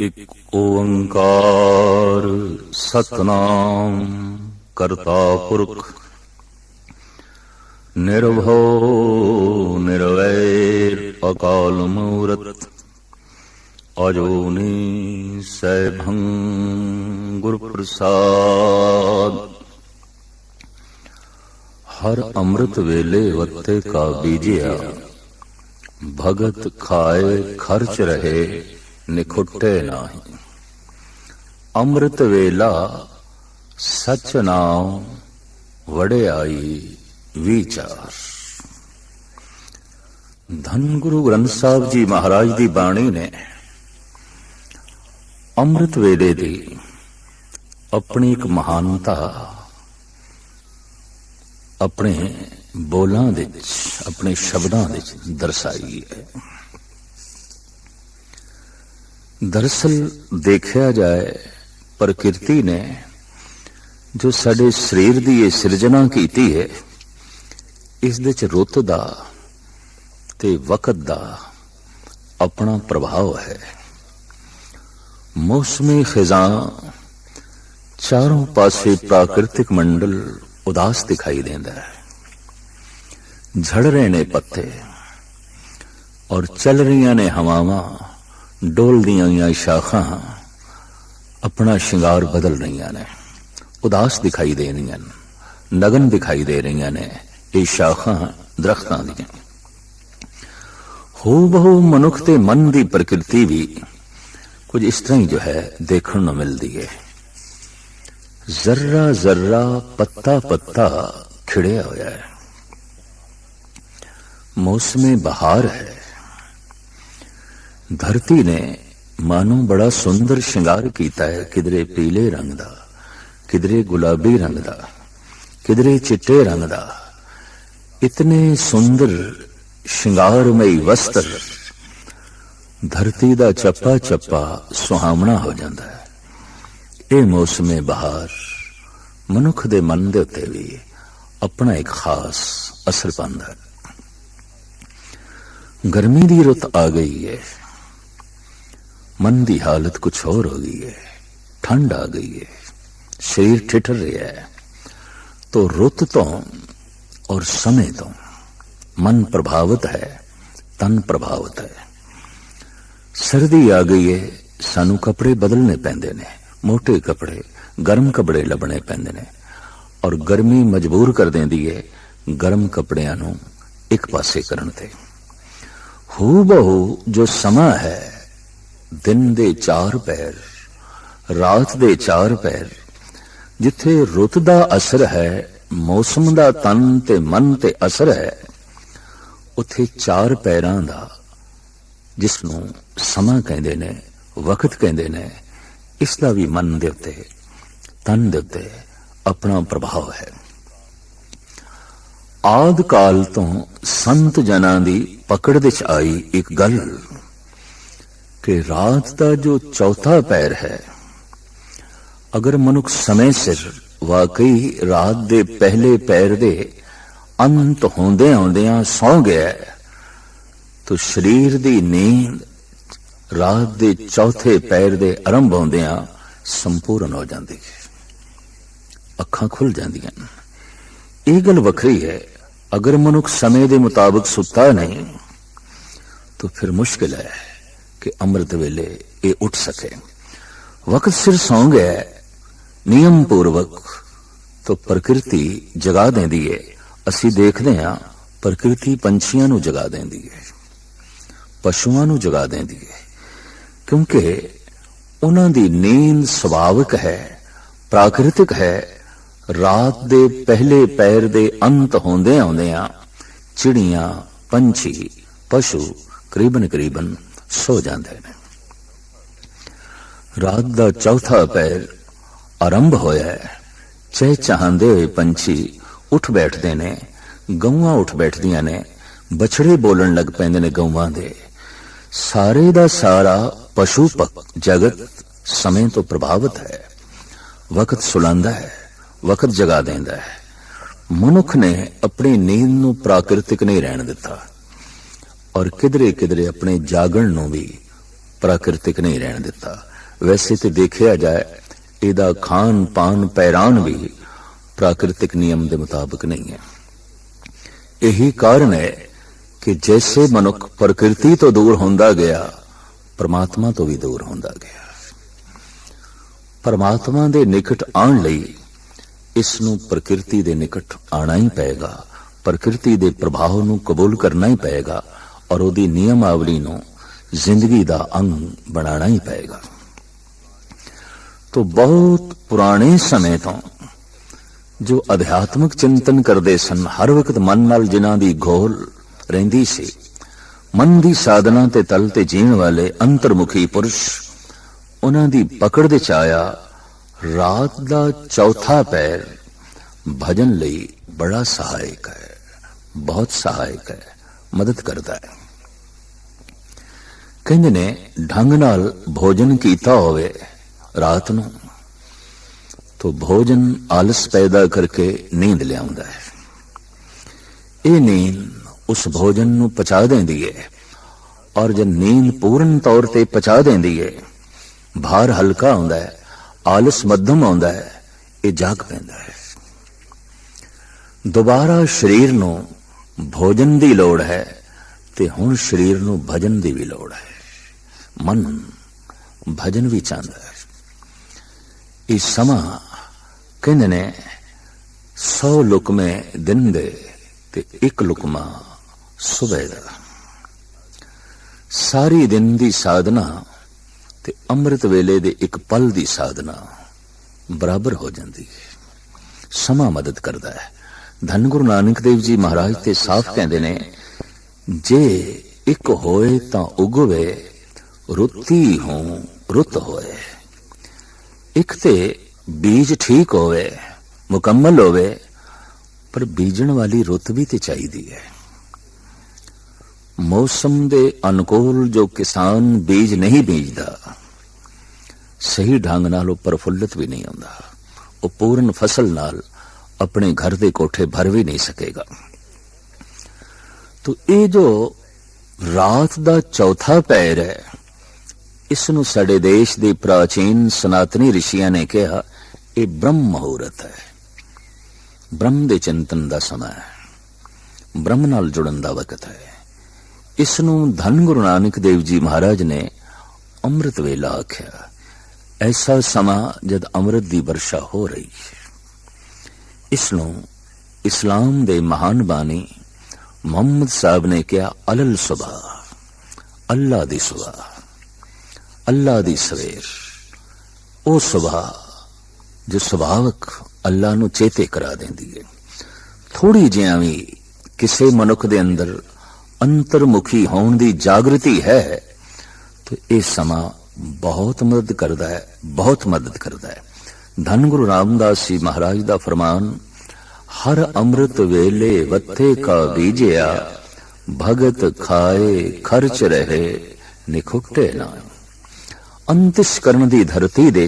एक ओंकार सतनाम करता पुरख निर्भव निर्वैर अकाल मूरत अजोनी सैभं गुरु प्रसाद। हर अमृत वेले वत्ते का बीजिया भगत खाए खर्च रहे निखुटे नाही। अमृत वेला सच नाम वड़े आई विचार। धन गुरु ग्रंथ साहब जी महाराज दी बाणी ने अमृत वेले दी अपनी एक महानता अपने बोलां दे अपने शब्दां दे दर्शाई है। दरअसल देखा जाए प्रकृति ने जो साडे शरीर की ये सिरजना की है, इस दे च रुत दा ते वक्त दा अपना प्रभाव है। मौसमी खिजा चारों पासे प्राकृतिक मंडल उदास दिखाई देता है। झड़ रहे ने पत्ते और चल रही ने हवावां, डोल दियां शाखां अपना शिंगार बदल रही ने, उदास दिखाई दे रही, नगन दिखाई दे रही ने ये शाखां दरख्तां दी। हो बहु मनुख ते मन दी प्रकृति भी कुछ इस तरह ही जो है देखने को मिलती है। जर्रा जर्रा पत्ता पत्ता खिड़िया होया है। मौसम बहार है। धरती ने मानो बड़ा सुंदर श्रृंगार किया है, किधरे पीले रंग दा, किधरे गुलाबी रंग दा, किधरे चिट्टे रंग दा। इतने सुंदर श्रृंगारमयी वस्त्र धरती दा चप्पा चप्पा सुहावना हो जाता है। ये मौसम बहार मनुख दे मन दे उत्ते भी अपना एक खास असर पांदा है। गर्मी दी रुत आ गई है, मन की हालत कुछ और हो गई है, ठंड आ गई है, शरीर ठिठर रहा है। तो रुत तो और समय तो मन प्रभावित है, तन प्रभावित है। सर्दी आ गई है, सानू कपड़े बदलने पैंदे ने, मोटे कपड़े गर्म कपड़े लबने पैंदे ने, और गर्मी मजबूर कर देंदी है गर्म कपड़ियां नू एक पासे करन ते। हू बहु जो समा है, दिन दे चार पैर, रात दे चार पैर, जिथे रुत दा असर है, मौसम दा तन ते मन ते असर है, उथे चार पैरां दा जिसनू समा कहंदे ने, वक्त कहंदे ने, इसका भी मन दे उत्ते तन दे उत्ते अपना प्रभाव है। आद काल तो संत जना दी पकड़ विच आई एक गल कि रात का जो चौथा पैर है, अगर मनुख समय सिर वाकई रात दे पहले पैर दे अंत होंदे होंदियां सौ गया है, तो शरीर दी नींद रात दे चौथे पैर दे आरंभ होंदियां संपूर्ण हो जाती है, अखां खुल जांदियां। ये गल वखरी है। अगर मनुख समय के मुताबिक सुता नहीं तो फिर मुश्किल है कि अमृत वेले ये उठ सके। वक्त सिर सौ गया नियम पूर्वक तो प्रकृति जगा देंदी है। असी देखते हैं प्रकृति पंछियों नू जगा देंदी है, पशुओं नू जगा देंदी है, क्योंकि उन्हां दी नींद सुभाविक है, प्राकृतिक है। रात दे पहले पैर दे अंत होंदे होंदियां चिड़ियां, पंछी, पशु करीबन करीबन सो जाते हैं। रात दा चौथा पैर आरंभ होया है। चहचहांदे हुए पंछी उठ बैठते ने, गऊआं उठ बैठदियां ने, बछड़े बोलन लग पैंदे ने गऊआं दे। सारे दा सारा पशु जगत समय तो प्रभावित है। वक्त सुलांदा है, वक्त जगा देंदा है। मनुख ने अपनी नींद नू प्राकृतिक नहीं रहन दिता और किधरे किधरे अपने जागण नू भी प्राकृतिक नहीं रहन दिता। वैसे तो देखा जाए इहदा खान पान पैरान भी प्राकृतिक नियम के मुताबिक नहीं है। यही कारण है कि जैसे मनुख प्रकृति तो दूर होंदा गया, परमात्मा तो भी दूर होंदा गया। परमात्मा दे निकट आने लई इसनूं प्रकृति दे निकट आना ही पेगा, प्रकृति दे प्रभाव नूं कबूल करना ही पेगा और उहदी नियमावली नूं जिंदगी दा अंग बनाना ही पेगा। तो बहुत पुराने समय तो जो अध्यात्मक चिंतन करते सन, हर वक्त मन नाल जिन्हां दी घोल रहिंदी सी, मन दी साधना ते तल ते जीण वाले अंतर्मुखी पुरुष, उन्हां दी पकड़ दे च आया रात दा चौथा पैर भजन लई बड़ा सहायक है, बहुत सहायक है, मदद करता है। कहंदे ने ढंग नाल भोजन कीता होवे रात नूं तो भोजन आलस पैदा करके नींद लियाउंदा है। ये नींद उस भोजन नूं पचा देंदी है और जब नींद पूर्ण तौर ते पचा देंदी है, भार हल्का होंदा है, आलस मध्यम होंदा है, ये जाग पैंदा है। दोबारा शरीर नूं भोजन दी लोड़ है ते हुण शरीर नूं भजन दी भी लोड़ है। मन भजन भी चाहता है। इस समा कहंदे ने 100 लुकमे दिन दे ते 1 लुकमा सुबह दा। सारी दिन दी साधना ते अमृत वेले दे 1 पल दी साधना बराबर हो जाती है। समा मदद करता है। धन गुरु नानक देव जी महाराज ते साफ कहंदे ने, जे एक होए तां उगवे, रुती हो रुत होए। एक ते बीज ठीक होवे, मुकम्मल होवे, पर बीजण वाली रुत भी ते चाहिदी है। मौसम दे अनुकूल जो किसान बीज नहीं बीजदा, सही ढंग नाल वो प्रफुल्लित भी नहीं होंदा, वो पूर्ण फसल नाल अपने घर दे कोठे भर भी नहीं सकेगा। तो ये जो रात दा चौथा पैर है, इसनूं साडे देश दे प्राचीन सनातनी ऋषियां ने कहा ये ब्रह्म मुहूर्त है, ब्रह्म दे चिंतन दा समय है, ब्रह्म नाल जुड़न दा वक्त है। इसनूं धन गुरु नानक देव जी महाराज ने अमृत वेला आख्या। ऐसा समा जद अमृत दी वर्षा हो रही है। इसनूं इस्लाम दे महान बानी मोहम्मद साहब ने कहा अलल सुबह, अल्लाह दी सुबह, अल्लाह दी सवेर। ओ सुबह जो सुभावक अल्लाह नूं चेते करा देंदी है। थोड़ी जिहां भी किसी मनुख दे अंदर अंतर्मुखी होने दी जागृति है तो यह समा बहुत मदद करता है, बहुत मदद करता है। धन गुरु रामदास जी महाराज दा फरमान, हर अमृत वेले वत्थे का बीजिया, भगत खाए खर्च रहे निखुटे ना। अंतिश करन दी धरती दे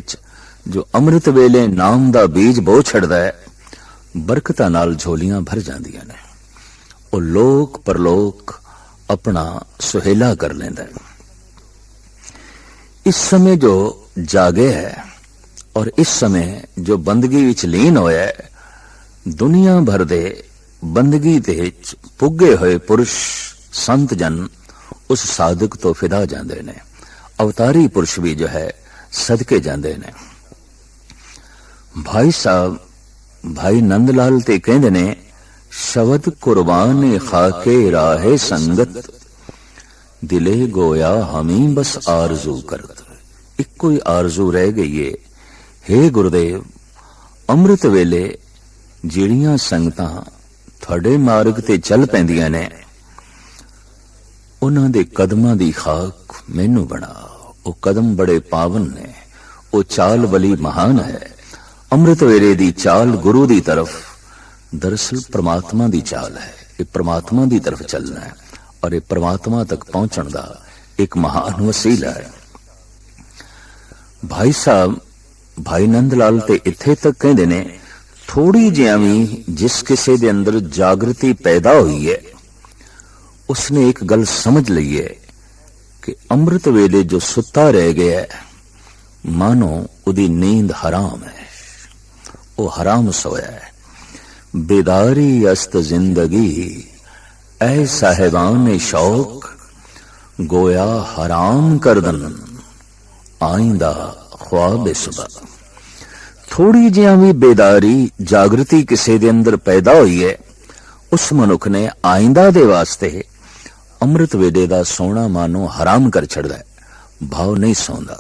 जो अमृत वेले नाम दा बीज बो छड़दा है, बरकतां नाल झोलियां भर जांदियां ने। ओ लोक परलोक अपना सुहेला कर लेंदा है। इस समय जो जागे है और इस समय जो बंदगी विच लीन होया है, दुनिया भर दे बंदगी दे पुगे हुए पुरुष संत जन उस साधक तो फिदा जांदे ने। अवतारी पुरुष भी जो है सदके जांदे ने। भाई साहब भाई नंदलाल ते कहंदे ने, शबद कुर्बान खाके राहे संगत, दिले गोया हमी बस आरजू करत। एक कोई आरजू रह गई है, हे गुरुदेव अमृत वेले ਜਿਹੜੀਆਂ ਸੰਗਤਾਂ ਤੁਹਾਡੇ ਮਾਰਗ ਤੇ ਚੱਲ ਪੈਂਦੀਆਂ ਨੇ, ਉਹਨਾਂ ਦੇ ਕਦਮਾਂ ਦੀ ਖਾਕ ਮੈਨੂੰ ਬਣਾ। ਉਹ ਕਦਮ ਬੜੇ ਪਾਵਨ ਨੇ, ਉਹ ਚਾਲ ਬਲੀ ਮਹਾਨ ਹੈ। ਅੰਮ੍ਰਿਤ ਵੇਲੇ ਦੀ ਚਾਲ ਗੁਰੂ ਦੀ ਤਰਫ ਦਰਅਸਲ ਪ੍ਰਮਾਤਮਾ ਦੀ ਚਾਲ ਹੈ। ਇਹ ਪ੍ਰਮਾਤਮਾ ਦੀ ਤਰਫ ਚੱਲਣਾ ਹੈ ਔਰ ਇਹ ਪ੍ਰਮਾਤਮਾ ਤੱਕ ਪਹੁੰਚਣ ਦਾ ਇੱਕ ਮਹਾਨ ਵਸੀਲਾ ਹੈ। ਭਾਈ ਸਾਹਿਬ ਭਾਈ ਨੰਦ ਲਾਲ ਤੇ ਇੱਥੇ ਤੱਕ ਕਹਿੰਦੇ ਨੇ, थोड़ी जिहां भी जिस किसी दे अंदर जागृति पैदा हुई है, उसने एक गल समझ ली है कि अमृत वेले जो सुता रह गया है मानो उदी नींद हराम है, वो हराम सोया है। बेदारी अस्त जिंदगी ऐ साहिबान शौक, गोया हराम करदन आइंदा ख्वाब सुबह। थोड़ी जिहा भी बेदारी जागृति किसी दे अंदर पैदा हुई है, उस मनुख ने आइंदा दे वास्ते अमृत वेले दा सोना मानो हराम कर छड़दा है। भाव नहीं सौंदा,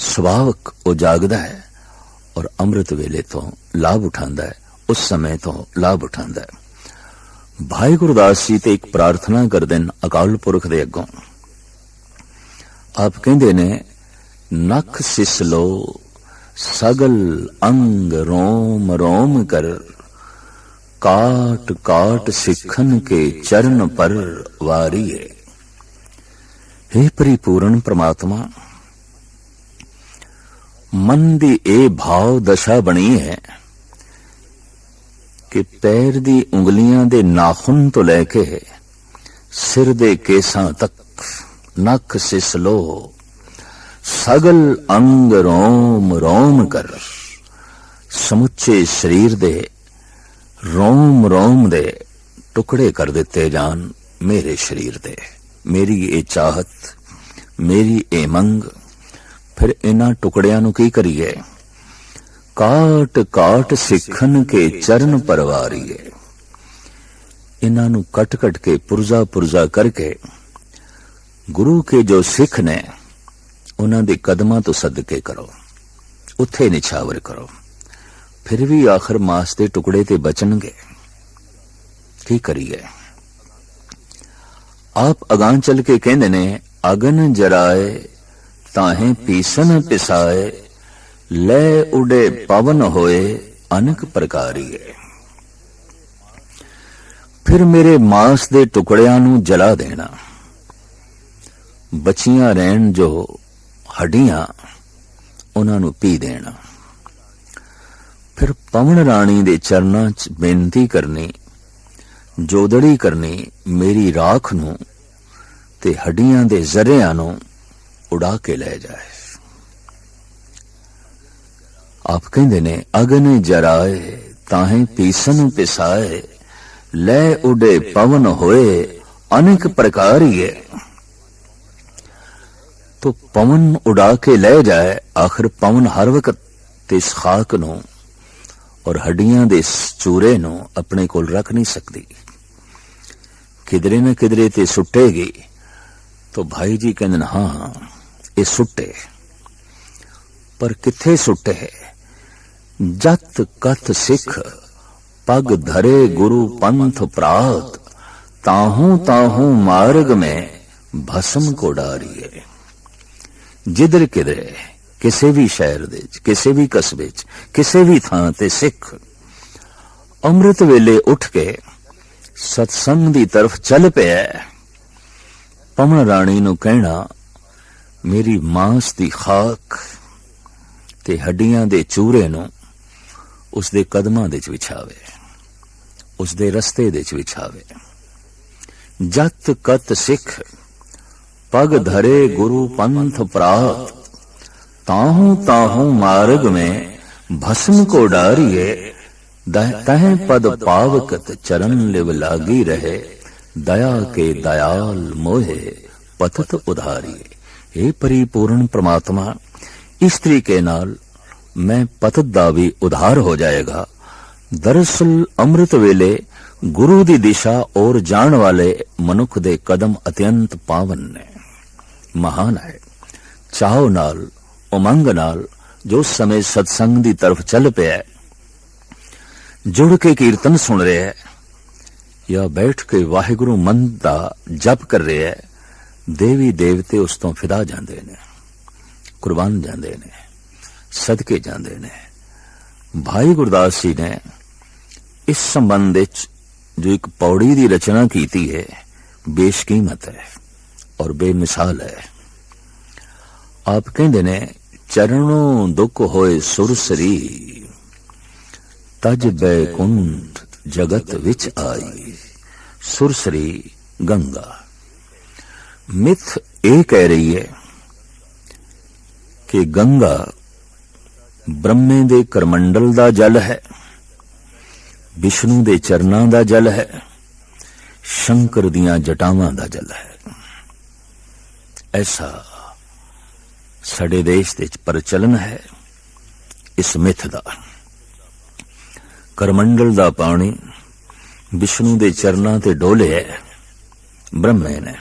सुभावक वो जागदा है और अमृत वेले तो लाभ उठांदा है, उस समय तो लाभ उठांदा है। भाई गुरदास जी ते एक प्रार्थना कर देन अकाल पुरख दे अगों। आप कहंदे ने, नख सिसलो सगल अंग रोम रोम कर, काट काट सिखन के चरण पर वारिए। हे परिपूर्ण परमात्मा, मन दी ए भाव दशा बनी है कि पैर दी उंगलियां दे नाखुन तो लैके सिर दे केसां तक नख सिसलो सगल अंग रोम रोम कर, समुचे शरीर दे रोम रोम दे टुकड़े कर दिते जान मेरे शरीर दे। मेरी ये चाहत, मेरी ये मंग, फिर इन्हां टुकड़ियां नूं की करिए? काट काट सिखन के चरण परवारिए। इन्हां नूं कट कट के पुरजा पुरजा करके गुरु के जो सिख ने उन्हां दे कदमां तो सदके करो, उत्थे निछावर करो। फिर भी आखिर मास दे टुकड़े ते बचणगे, की करिए? आप अगां चल के कहंदे ने, अगन जराए ताहें पीसन पिसाए, ले उड़े पवन होए अनेक प्रकारिए। फिर मेरे मांस दे टुकड़ियां नूं जला देना, बचियां रहन जो हड्डियां उन्हां नूं पी देना। फिर पवन राणी दे चरनां च बेनती करनी, जोदड़ी करनी, मेरी राख नूं ते हड्डियां दे जरियां नूं उड़ा के ले जाए। आप कहंदे ने, अगन जराए ताहें पीसन पिसाए, ले उड़े पवन होए अनेक प्रकारिए। तो पवन उड़ा के ले जाए, आखिर पवन हर वक्त इस खाक नूं और हड्डियां दे चूरे नूं अपने कोल रख नहीं सकती, किधरे न किधरे ते सुट्टेगी। तो भाई जी कहंदे, हां ये सुट्टे, पर किथे सुट्टे? जत कथ सिख पग धरे गुरु पंथ प्रात, ताहू ताहू मार्ग में भस्म को डारिए। जिधर किधरे किसी भी शहर दे, किसी भी कस्बे च, किसी भी थां ते सिख अमृत वेले उठ के सत्संग दी तरफ चल पिया। पवन राणी नूं कहना, मेरी मांस दी खाक ते हड्डियां दे चूरे नूं उसदे कदमां दे च विछावे, उसदे रस्ते दे च विछावे। जत कत सिख पग धरे गुरु पंथ प्रात, ताहू ताहू मार्ग में भस्म को डारिए। तह पद पावकत चरण लिव लागी रहे, दया के दयाल मोहे पतत उधारिए। हे परिपूर्ण परमात्मा, इस तरीके नाल मैं पतत दा भी उधार हो जाएगा। दरअसल अमृत वेले गुरु दी दिशा और जान वाले मनुख दे कदम अत्यंत पावन ने, महान है। चाहो नाल, उमंग नाल जो समय सत्संग दी तरफ चल पिया, जुड़ के कीर्तन सुन रहे है या बैठ के वाहिगुरु मंत्र दा जप कर रहे है, देवी देवते उस तो फिदा जांदे ने, कुर्बान जांदे ने, सदके जांदे ने। भाई गुरदास जी ने इस संबंध विच जो एक पौड़ी दी रचना कीती है, बेशकीमत है और बेमिसाल है। आप कहंदे ने, चरणों दुख होए सुरसरी, तज बैकुंठ जगत विच आई। सुरसरी गंगा। मिथ ये कह रही है कि गंगा ब्रह्मे दे करमंडल दा जल है, विष्णु दे चरनां दा जल है, शंकर दियां जटावां दा जल है। ऐसा साडे देश दे प्रचलन है इस मिथ दा। करमंडल दा पानी विष्णु दे चरनां ते डोले है ब्रह्मे ने,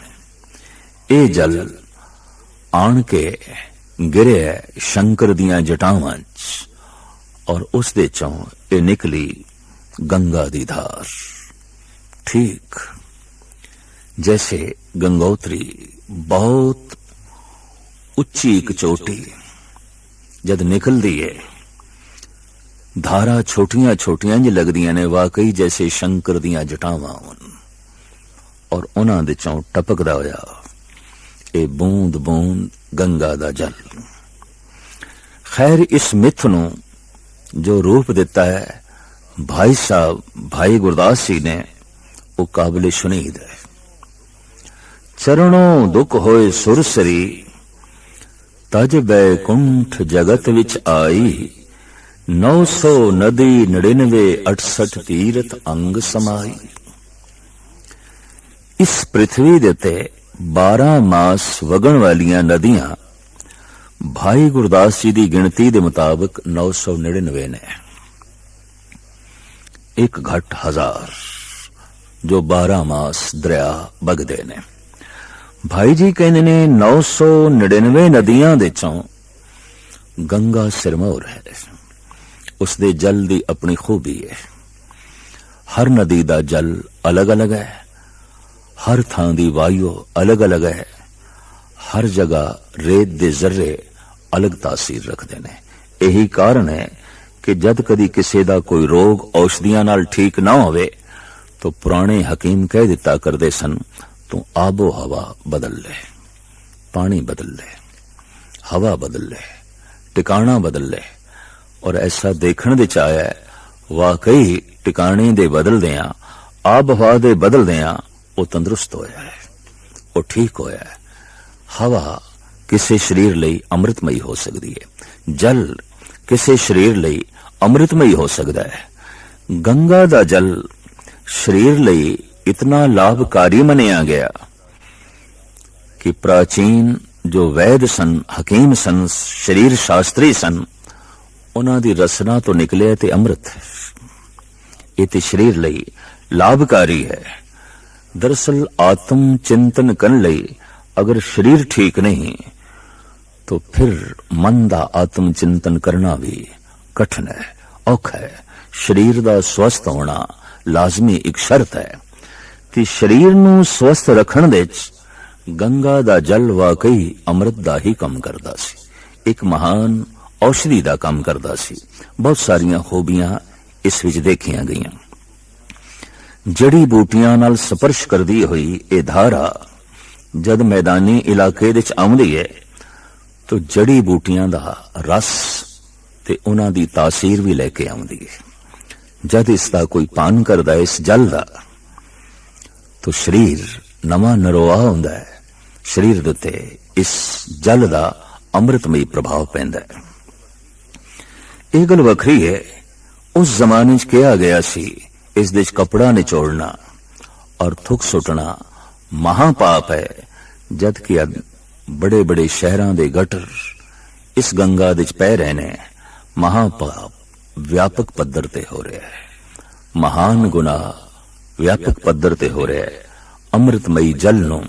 ये जल आण के गिरे शंकर दियां जटावां च, और उस दे चों ये निकली गंगा दी धार। ठीक जैसे गंगोत्री बहुत उच्ची एक चोटी जद निकलदी है, धारा छोटियां छोटियां जी लगदियां ने, वाकई जैसे शंकर दियां जटावां होन, और उन्हां दे चों टपकदा होया ए बूंद बूंद गंगा दा जल। खैर इस मिथ नूं जो रूप दिता है भाई साहब भाई गुरदास जी ने, वो काबिल शुनीद है। चरणों दुख होए सुरसरी, तज बैकुंठ जगत विच आई, 900 नदी 99 68 तीरथ अंग समाई। इस पृथ्वी दे ते 12 मास वगण वालियां नदियां भाई गुरदास जी की गिनती के मुताबिक 999 ने, एक घट 1000 जो 12 मास दरिया बगदे ने। भाई जी कहते ने 999 नदियां दे चों गंगा सिरमौर है, उसदे जल की अपनी खूबी है। हर नदी का जल अलग अलग है, हर थां दी वायु अलग अलग है, हर जगह रेत दे जर्रे अलग तासीर रखते हैं। यही कारण है कि जद कदी किसी का कोई रोग औषधियां नाल ठीक ना होवे तो पुराने हकीम कह दिता करते सन, तू आबो हवा बदल ले, पानी बदल ले, हवा बदल ले, टिकाणा बदल ले। और ऐसा देखने दे आया है, वाकई टिकाणे दे बदल दिया, आब हवा दे बदल दिया वो तंदुरुस्त होया है, वो ठीक होया है। हवा किसी शरीर लई अमृतमयी हो सकती है, जल किसी शरीर लई अमृतमयी हो सकता है। गंगा दा जल शरीर लई इतना लाभकारी मनिया गया कि प्राचीन जो वैद सन, हकीम सन, शरीर शास्त्री सन, उन्हां दी रसना तो निकले ते अमृत है। ये ते शरीर लई लाभकारी है। दरअसल आत्म चिंतन करने लई अगर शरीर ठीक नहीं तो फिर मन दा आत्म चिंतन करना भी कठिन है, औखा है। शरीर दा स्वस्थ होना लाजमी एक शर्त है कि शरीर नूं स्वस्थ रखण दे गंगा दा जल वाकई अमृत दा ही काम करदा सी, एक महान औषधि दा काम करदा सी। बहुत सारियां खूबियां इस विच देखियां गईयां। जड़ी बूटियां नाल स्पर्श करदी हुई ये धारा जद मैदानी इलाके विच आउंदी है तो जड़ी बूटियां दा रस ते उन्हां दी तासीर भी लेके आउंदी है। जद इसका कोई पान करदा है इस जल दा तो शरीर नवा नरोआ हुंदा है, शरीर दे उत्ते इस जल दा अमृतमयी प्रभाव पैंदा है। यह गल वखरी है, उस जमाने च कहा गया सी इस देश कपड़ा निचोड़ना और थुक सुटना महापाप है, जबकि बड़े बड़े शहरां दे गटर इस गंगा दे पै रहे ने। महापाप व्यापक पद्धर ते हो रहा है, महान गुनाह व्यापक पद्धर ते हो रहा है। अमृतमयी जल नूं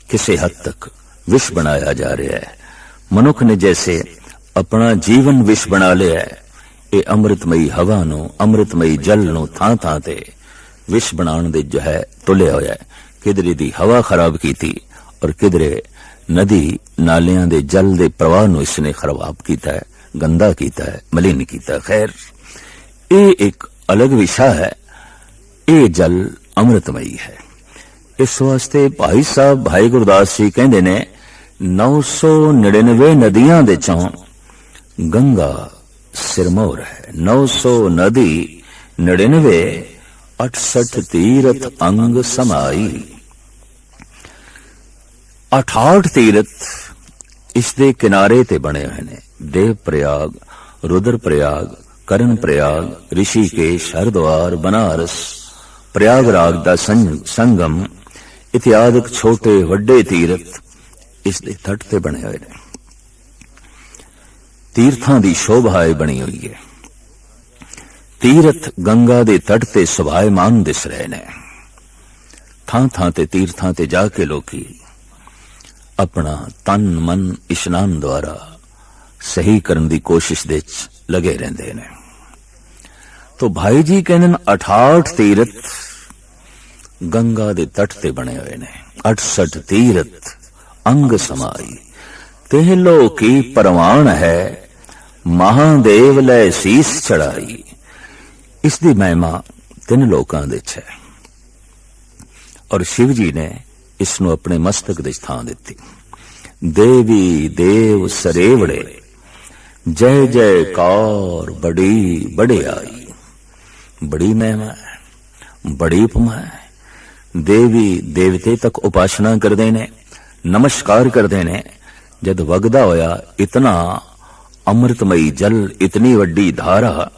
किसी हद तक विष बनाया जा रहा है। मनुख ने जैसे अपना जीवन विष बना लिया है, ये अमृतमयी हवा नूं, अमृतमयी जल नूं थां थां ते विष बनाने दे जो है तुलिया होया है। किधरे दी हवा खराब की थी और किधरे नदी नालियां दे जल दे प्रवाह नूं इसने खराब किया है, गंदा किया है, मलिन किया। खैर ये एक अलग विषय है। ये जल अमृतमयी है। इस वास्ते भाई साहब भाई गुरदास जी कहते ने 999 नदियां दे चों गंगा सिरमौर है। 900 नदी 99 68 तीरथ अंग समाई। 68 तीरथ इस दे किनारे ते बने हुए ने देव प्रयाग, रुद्र प्रयाग, करण प्रयाग, ऋषिकेश, हरिद्वार, बनारस, प्रयागराज दा संगम इत्यादि छोटे वड्डे तीर्थ इस दे तट ते बने हुए ने। तीर्थां दी शोभा बनी हुई है। तीर्थ गंगा दे तट ते सुभायमान दिस रहे ने। थां थां ते तीर्थां ते जाके लोकी अपना तन मन इशनान द्वारा सही करने की कोशिश दे लगे रहंदे ने। तो भाई जी कहने 68 तीर्थ गंगा दे तट ते बने हुए ने। 68 तीर्थ अंग समाई तेह लो की परवान है, महादेव लै सीस चढ़ाई। इसकी महिमा 3 लोकां दे है और शिव जी ने इसनु अपने मस्तक दे स्थान दिती। देवी देव सरेवड़े जय जयकार बड़ी बड़ियाई। बड़ी महिमा है, बड़ी उपमा है। देवी देवते तक उपासना करते ने, नमस्कार करते ने। जद वगदा होया इतना अमृतमयी जल, इतनी वड्डी धारा,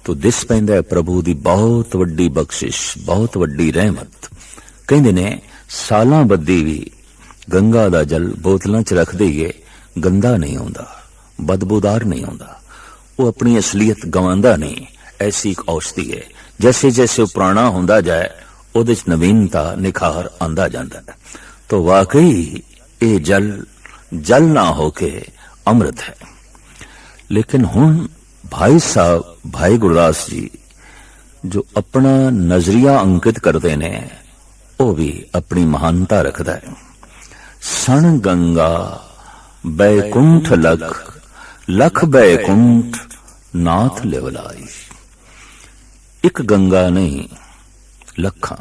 तो दिस पैंदा है प्रभु दी बहुत वड्डी बख्शिश, बहुत वड्डी रहमत। कहंदे ने सालां बद्दी भी गंगा दा जल बोतलां च रख दईए, गंदा नहीं होंदा, बदबूदार नहीं होंदा। वो अपनी असलियत गवांदा नहीं। ऐसी एक औषधि है। जैसे जैसे वो पुराना होंदा जाए उहदे च नवीनता निखार आंदा जांदा है। तो वाकई ये जल जल ना होके अमृत है। लेकिन हुण भाई साहब भाई गुरदास जी जो अपना नजरिया अंकित करते ने, वो भी अपनी महानता रखता है। सण गंगा बैकुंठ लख, लख बैकुंठ नाथ लेवलाई। एक गंगा नहीं लखा,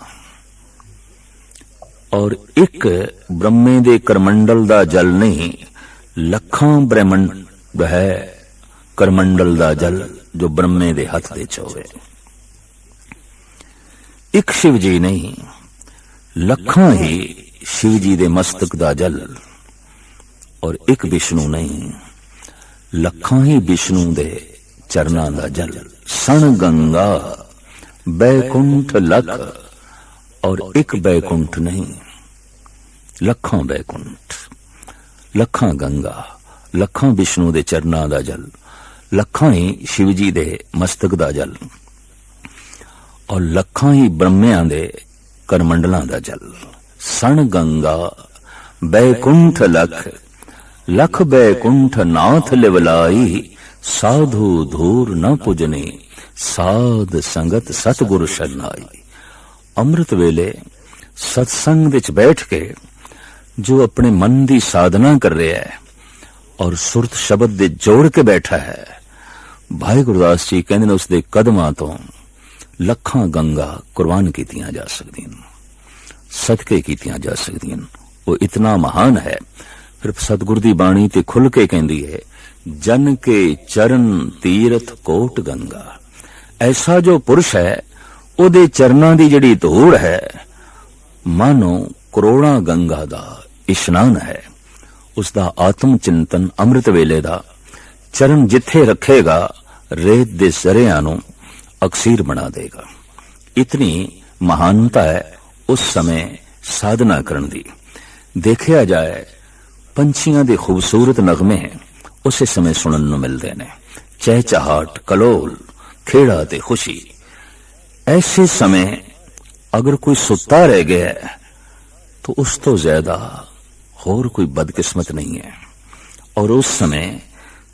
और एक ब्रह्मे दे करमंडल दा जल नहीं, लखां ब्रह्मंड है करमंडल दा जल जो ब्रह्मे दे हथ दे होवे। एक शिव जी नहीं, लखां ही शिव जी दे मस्तक दा जल, और एक विष्णु नहीं, लखां ही विष्णु दे चरनां दा जल। सण गंगा बैकुंठ लख, और एक बैकुंठ नहीं, लखां बैकुंठ, लखां गंगा, लखां विष्णु दे चरनां दा जल, लखां ही शिव जी दे मस्तक दा जल, और लखां ही ब्रह्मियां दे करमंडलां दा जल। सण गंगा बैकुंठ लख, लख बैकुंठ नाथ लिवलाई। साधु धूर न पुजने, साध संगत सतगुरु शरनाई। अमृत वेले सत्संग विच बैठ के जो अपने मन की साधना कर रहा है और सुरत शब्द दे जोड़ के बैठा है, भाई गुरदास जी कहते हैं उसके कदमां तो लखां गंगा कुर्बान कीतियां जा सकदियां, सदके कीतियां जा सकदियां। वो इतना महान है। फिर सतगुर दी बाणी ते खुल के कहती है, जन के चरण तीरथ कोट गंगा। ऐसा जो पुरुष है ओदे चरनां दी जड़ी धूड़ है मानो करोड़ां गंगा दा इशनान है। उसका आत्म चिंतन अमृत वेले दा चरण जिथे रखेगा रेत दे सरियां नूं अक्सीर बना देगा। इतनी महानता है उस समय साधना करन दी। देखिया जाए पंछियां दे खूबसूरत नगमे उस समय सुनन नूं मिलदे ने, चहचहाट, कलोल, खेड़ा ते खुशी। ऐसे समय अगर कोई सुता रह गया तो उस तो ज्यादा होर कोई बदकिस्मत नहीं है। और उस समय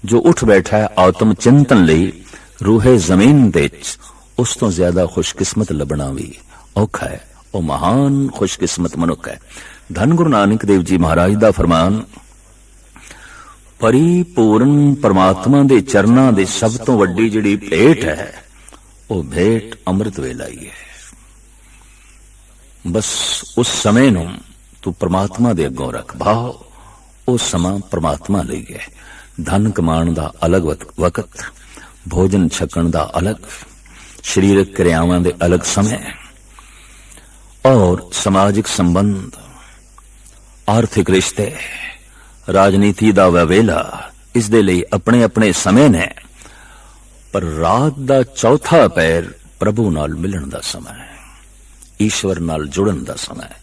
जो उठ बैठा है आत्म चिंतन लई रूहे जमीन दे, उस तो ज्यादा खुशकिस्मत लभना भी औखा है। वो महान खुशकिस्मत मनुख है। धन गुरु नानक देव जी महाराज दा फरमान, परिपूर्ण परमात्मा दे चरनां दे सब तो वड्डी जिहड़ी भेंट है वो भेंट अमृत वेला ही है। बस उस समय नूं तू परमात्मा दे अगों रख भाव। उस समा परमात्मा लई है। धन कमाण दा अलग वक्त, भोजन छकण दा अलग, शरीरक क्रियावां दे अलग समय, और समाजिक संबंध, आर्थिक रिश्ते, राजनीति दा वेला इस दे लई अपने अपने समय ने, पर रात दा चौथा पैर प्रभु नाल मिलन दा समय है, ईश्वर नाल जुड़न दा समय है।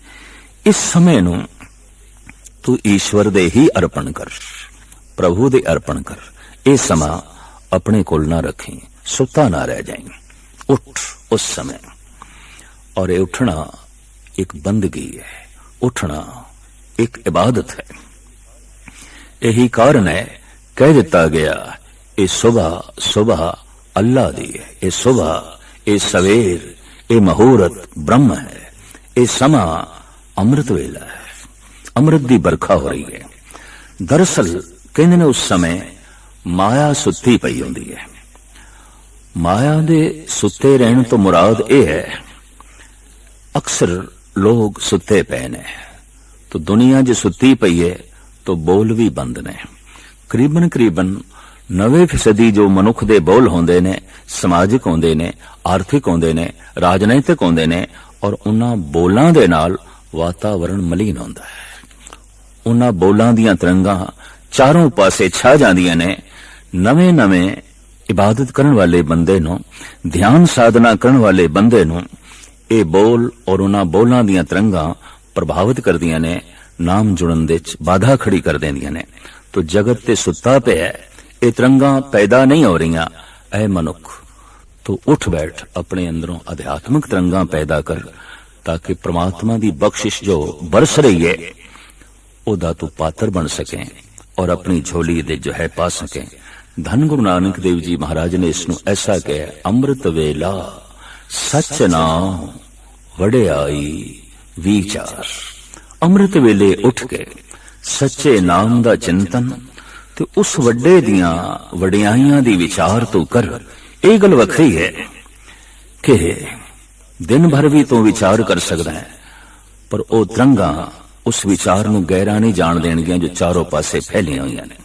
इस समय नूं तू ईश्वर दे ही अर्पण कर, प्रभु दे अर्पण कर। ये समा अपने कोल ना रखी, सुता ना रह जाए, उठ उस समय। और ये उठना एक बंदगी है, उठना एक इबादत है। यही कारण है कह दिता गया ये सुबह सुबह अल्लाह दी है, ये सुबह, ये सवेर, ये मुहूर्त ब्रह्म है, ये समा अमृत वेला है, अमृत दी बरखा हो रही है। दरअसल कहते ने उस समय माया सुत्ती पई होंदी है। माया दे सुते रहने तो मुराद ये है, अक्सर लोग सुते पे ने, तो दुनिया जो सुती पई है तो बोल भी बंद ने। करीबन करीबन 90% जो मनुख दे बोल होंदे ने, समाजिक होंदे ने, आर्थिक होंदे ने, राजनैतिक होंदे ने, और उन्हां बोलां दे नाल वातावरण मलीन होंदा है। उन्हां बोलां दियां तरंगां चारों पासे छा जांदियां ने। नवे नवे इबादत करन वाले बंदे नूं, ध्यान साधना करन वाले बंदे नूं ये बोल और उन्हां बोलां दियां तरंगां प्रभावित करदियां ने, नाम जुड़न दे च बाधा खड़ी कर देंदियां ने। तो जगत ते सुत्ता पे है, ये तरंगां पैदा नहीं हो रही। ऐ मनुख, तो उठ बैठ, अपने अंदरों आध्यात्मिक तरंगां पैदा कर, ताकि परमात्मा दी बख्शिश जो बरस रही है ओदा तू पात्र बन सके और अपनी झोली दे जो है पा सके। धन गुरु नानक देव जी महाराज ने इसनों ऐसा कहा, अमृत वेला सच नाम वड़ियाई विचार। अमृत वेले उठ के सच्चे नाम दा चिंतन ते उस वड्डे दियां वडियाइयां दी विचार तू कर। ये गल वखरी है कि दिन भर भी तू विचार कर सकदा है, पर ओ तरंगां उस विचार नूं गहरा नहीं जान देणगियां जो चारों पासे फैलियां होईयां ने।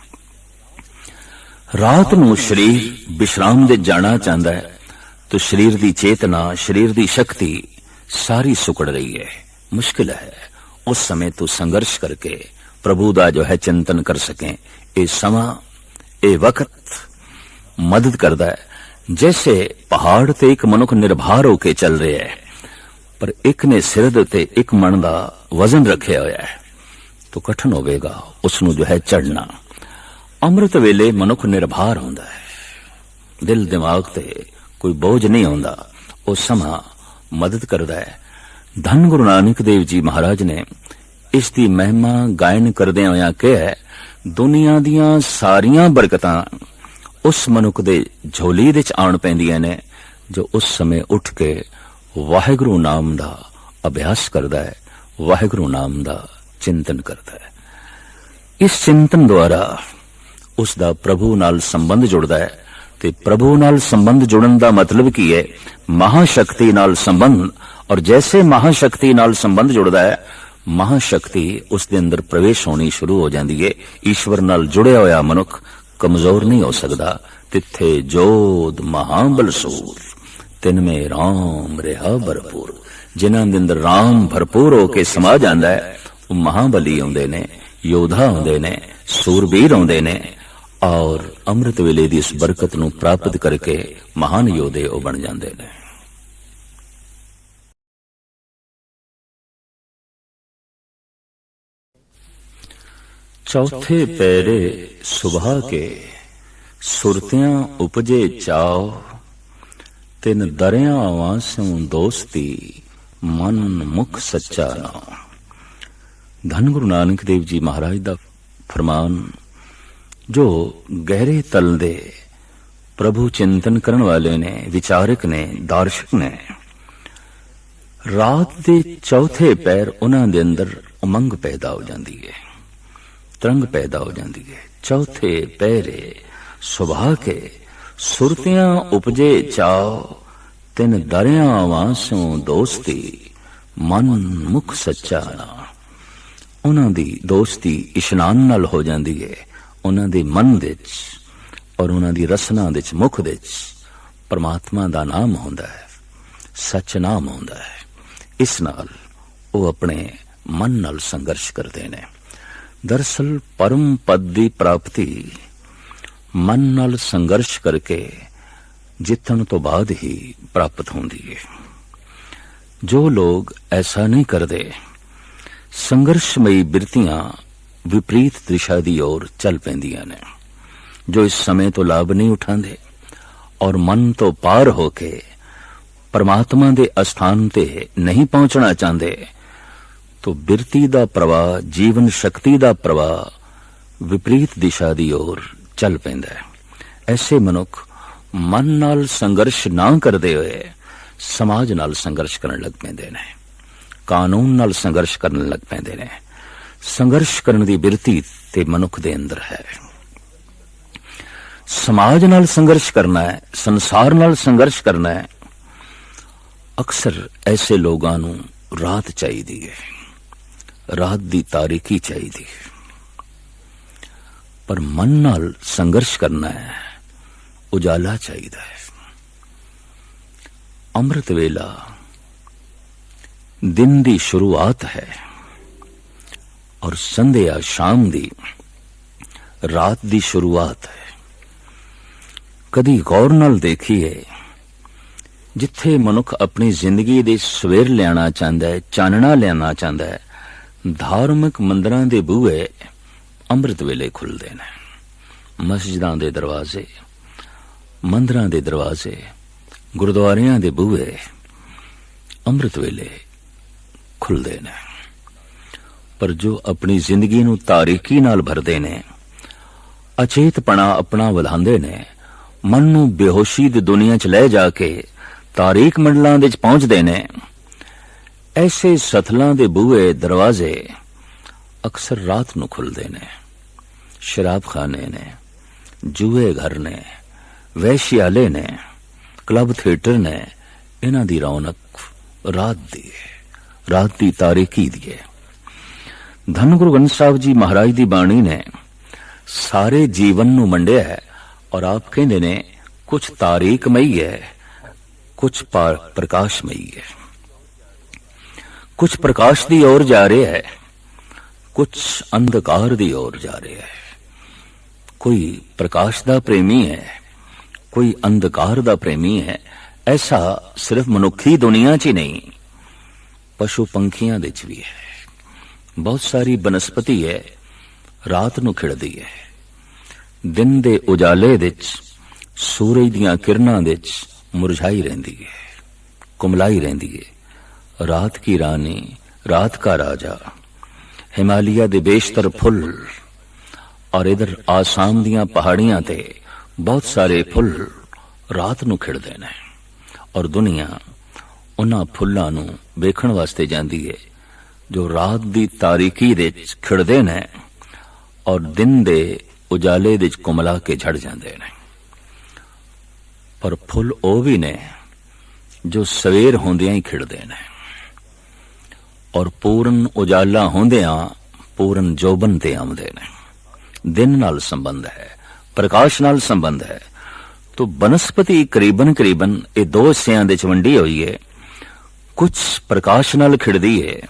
रात नूं शरीर विश्राम दे जाना चाहता है तो शरीर दी चेतना, शरीर दी शक्ति सारी सुकड़ रही है, मुश्किल है। उस समय तू संघर्ष करके प्रभु दा जो है चिंतन कर सके। ये समा, ये वक्त मदद करता है। जैसे पहाड़ ते एक मनुख निर्भर होके चल रहे है, पर एक ने सिर दे उत्ते एक मन दा वजन रखे होया है, तो कठिन होवेगा उसनू जो है चढ़ना। अमृत वेले मनुख निर्भर होंदा है, दिल दिमाग ते कोई बोझ नहीं होंदा, वो समा मदद करता है। धन गुरु नानक देव जी महाराज ने इसकी महिमा गायन करदे होया कहा, दुनिया दियां सारियां बरकतां उस मनुख दे झोली दे च आण पैंदियां ने जो उस समय उठ के वाहिगुरु नाम दा अभ्यास करता है, वाहिगुरु नाम दा चिंतन करता है। इस चिंतन द्वारा उसका प्रभु नाल संबंध जुड़ता है। ते प्रभु नाल संबंध जुड़न दा मतलब की है, महाशक्ति नाल संबंध। और जैसे महाशक्ति नाल संबंध जुड़ता है, महाशक्ति उसके अंदर प्रवेश होनी शुरू हो जाती है। ईश्वर नाल जुड़िया होया मनुख कमजोर नहीं हो सकता। तिथे जोध महाबल सूर, तिनमें राम रहा भरपूर। जिन्हां दे अंदर राम भरपूर होके समा जांदा है, वो महाबली आउंदे ने, योद्धा आउंदे ने, सूरबीर आउंदे ने, और अमृत वेले दी इस बरकत नूं प्राप्त करके महान योधे वो बन जांदे ने। चौथे पैरे सुबह के सुरतियां उपजे चाव, तिन दरियावां स्यों दोस्ती मन मुख सच्चा नाम। धन गुरु नानक देव जी महाराज दा फरमान, जो गहरे तल दे प्रभु चिंतन करन वाले ने, विचारक ने, दार्शक ने, रात दे चौथे पैर उन्हां दे अंदर उमंग पैदा हो जाती है, तरंग पैदा हो जाती है। चौथे पैरे सुबह के सुरतियां उपजे चाव, तिन दरियावां स्यों दोस्ती मन मुख सच्चा नाम। उन्हां दी दोस्ती इशनान नाल हो जाती है। उन्हां दे मन दे और उन्हां दी रसना दे मुख दे परमात्मा दा नाम होंदा है, सच नाम होंदा है। इस नाल वो अपने मन नाल संघर्ष करते ने। दरअसल परम पद की प्राप्ति मन नाल संघर्ष करके जितन तो बाद ही प्राप्त होंदी है। जो लोग ऐसा नहीं करते, संघर्षमयी बिरतियां विपरीत दिशा की ओर चल पैंदियां ने। जो इस समय तो लाभ नहीं उठाते और मन तो पार होके परमात्मा के अस्थान ते नहीं पहुंचना चाहते, तो बिरती दा प्रवाह, जीवन शक्ति दा प्रवाह विपरीत दिशा की ओर चल पैंदा है। ऐसे मनुख मन नाल संघर्ष ना करते हुए समाज नाल संघर्ष करन लग पैंदे ने, कानून नाल संघर्ष करन लग पैंदे ने। संघर्ष करने की बिरती ते मनुख दे अंदर है। समाज नाल संघर्ष करना है, संसार नाल संघर्ष करना है। अक्सर ऐसे लोगां नूं रात चाहिदी है, रात दी तारीकी चाहिदी है। पर मन नाल संघर्ष करना है, उजाला चाहिदा है। अमृत वेला दिन दी शुरुआत है और संध्या शाम दी रात दी शुरुआत है। कदी गौर नाल देखिए, जिथे मनुख अपनी जिंदगी दे सवेर लियाना चाहता है, चानना लियाना चाहता है, धार्मिक मंदिरां दे बूहे अमृत वेले खुलदे ने। मस्जिदां दे दरवाजे, मंदिरां दे दरवाजे, गुरुद्वारियां दे बूहे अमृत वेले खुलदे ने। पर जो अपनी जिंदगी नूं तारीकी नाल भरदे ने, अचेतपना अपना वधांदे ने, मन नूं बेहोशी दी दुनिया च ले जाके तारीक मंडलां दे च पहुंचदे ने, ऐसे सथलां दे बूहे दरवाजे अक्सर रात नूं खुलदे ने। शराबखाने ने, जुए घर ने, वैश्यालय ने, क्लब थिएटर ने, इन्हां दी रौनक रात दी है, रात दी तारीकी दी है। धन गुरु ग्रंथ साहब जी महाराज दी बाणी ने सारे जीवन नूं मंडिया है और आप कहंदे ने कुछ तारीकमई है, कुछ प्रकाशमई है। कुछ प्रकाश दी ओर जा रहे है, कुछ अंधकार दी ओर जा रहे है। कोई प्रकाश दा प्रेमी है, कोई अंधकार दा प्रेमी है। ऐसा सिर्फ मनुखी दुनिया च ही नहीं, पशु पंखियां दे च भी है। बहुत सारी बनस्पति है रात नूं खिड़दी है, दिन दे उजाले दे च, सूरज दियां किरणां दे च मुरझाई रहंदी है, कुमलाई रहंदी है। रात की रानी, रात का राजा, हिमालय दे बेशतर फुल और इधर आसाम दियां पहाड़ियां ते बहुत सारे फुल रात नूं खिड़दे ने और दुनिया उन्हां फुल्लां नूं वेखण वास्ते जांदी है जो रात दी तारीकी दे च खिड़दे ने और दिन दे उजाले दे च कुमला के झड़ जांदे ने। पर फुल ओ भी ने जो सवेर होंदियां ही खिड़दे ने और पूर्ण उजाला होंदियां पूर्ण जोबन ते आउंदे ने। दिन नाल संबंध है, प्रकाश नाल संबंध है। तो बनस्पति करीबन करीबन ये दो हिस्सियां दे च वंडी होई है। कुछ प्रकाश नाल खिड़दी है,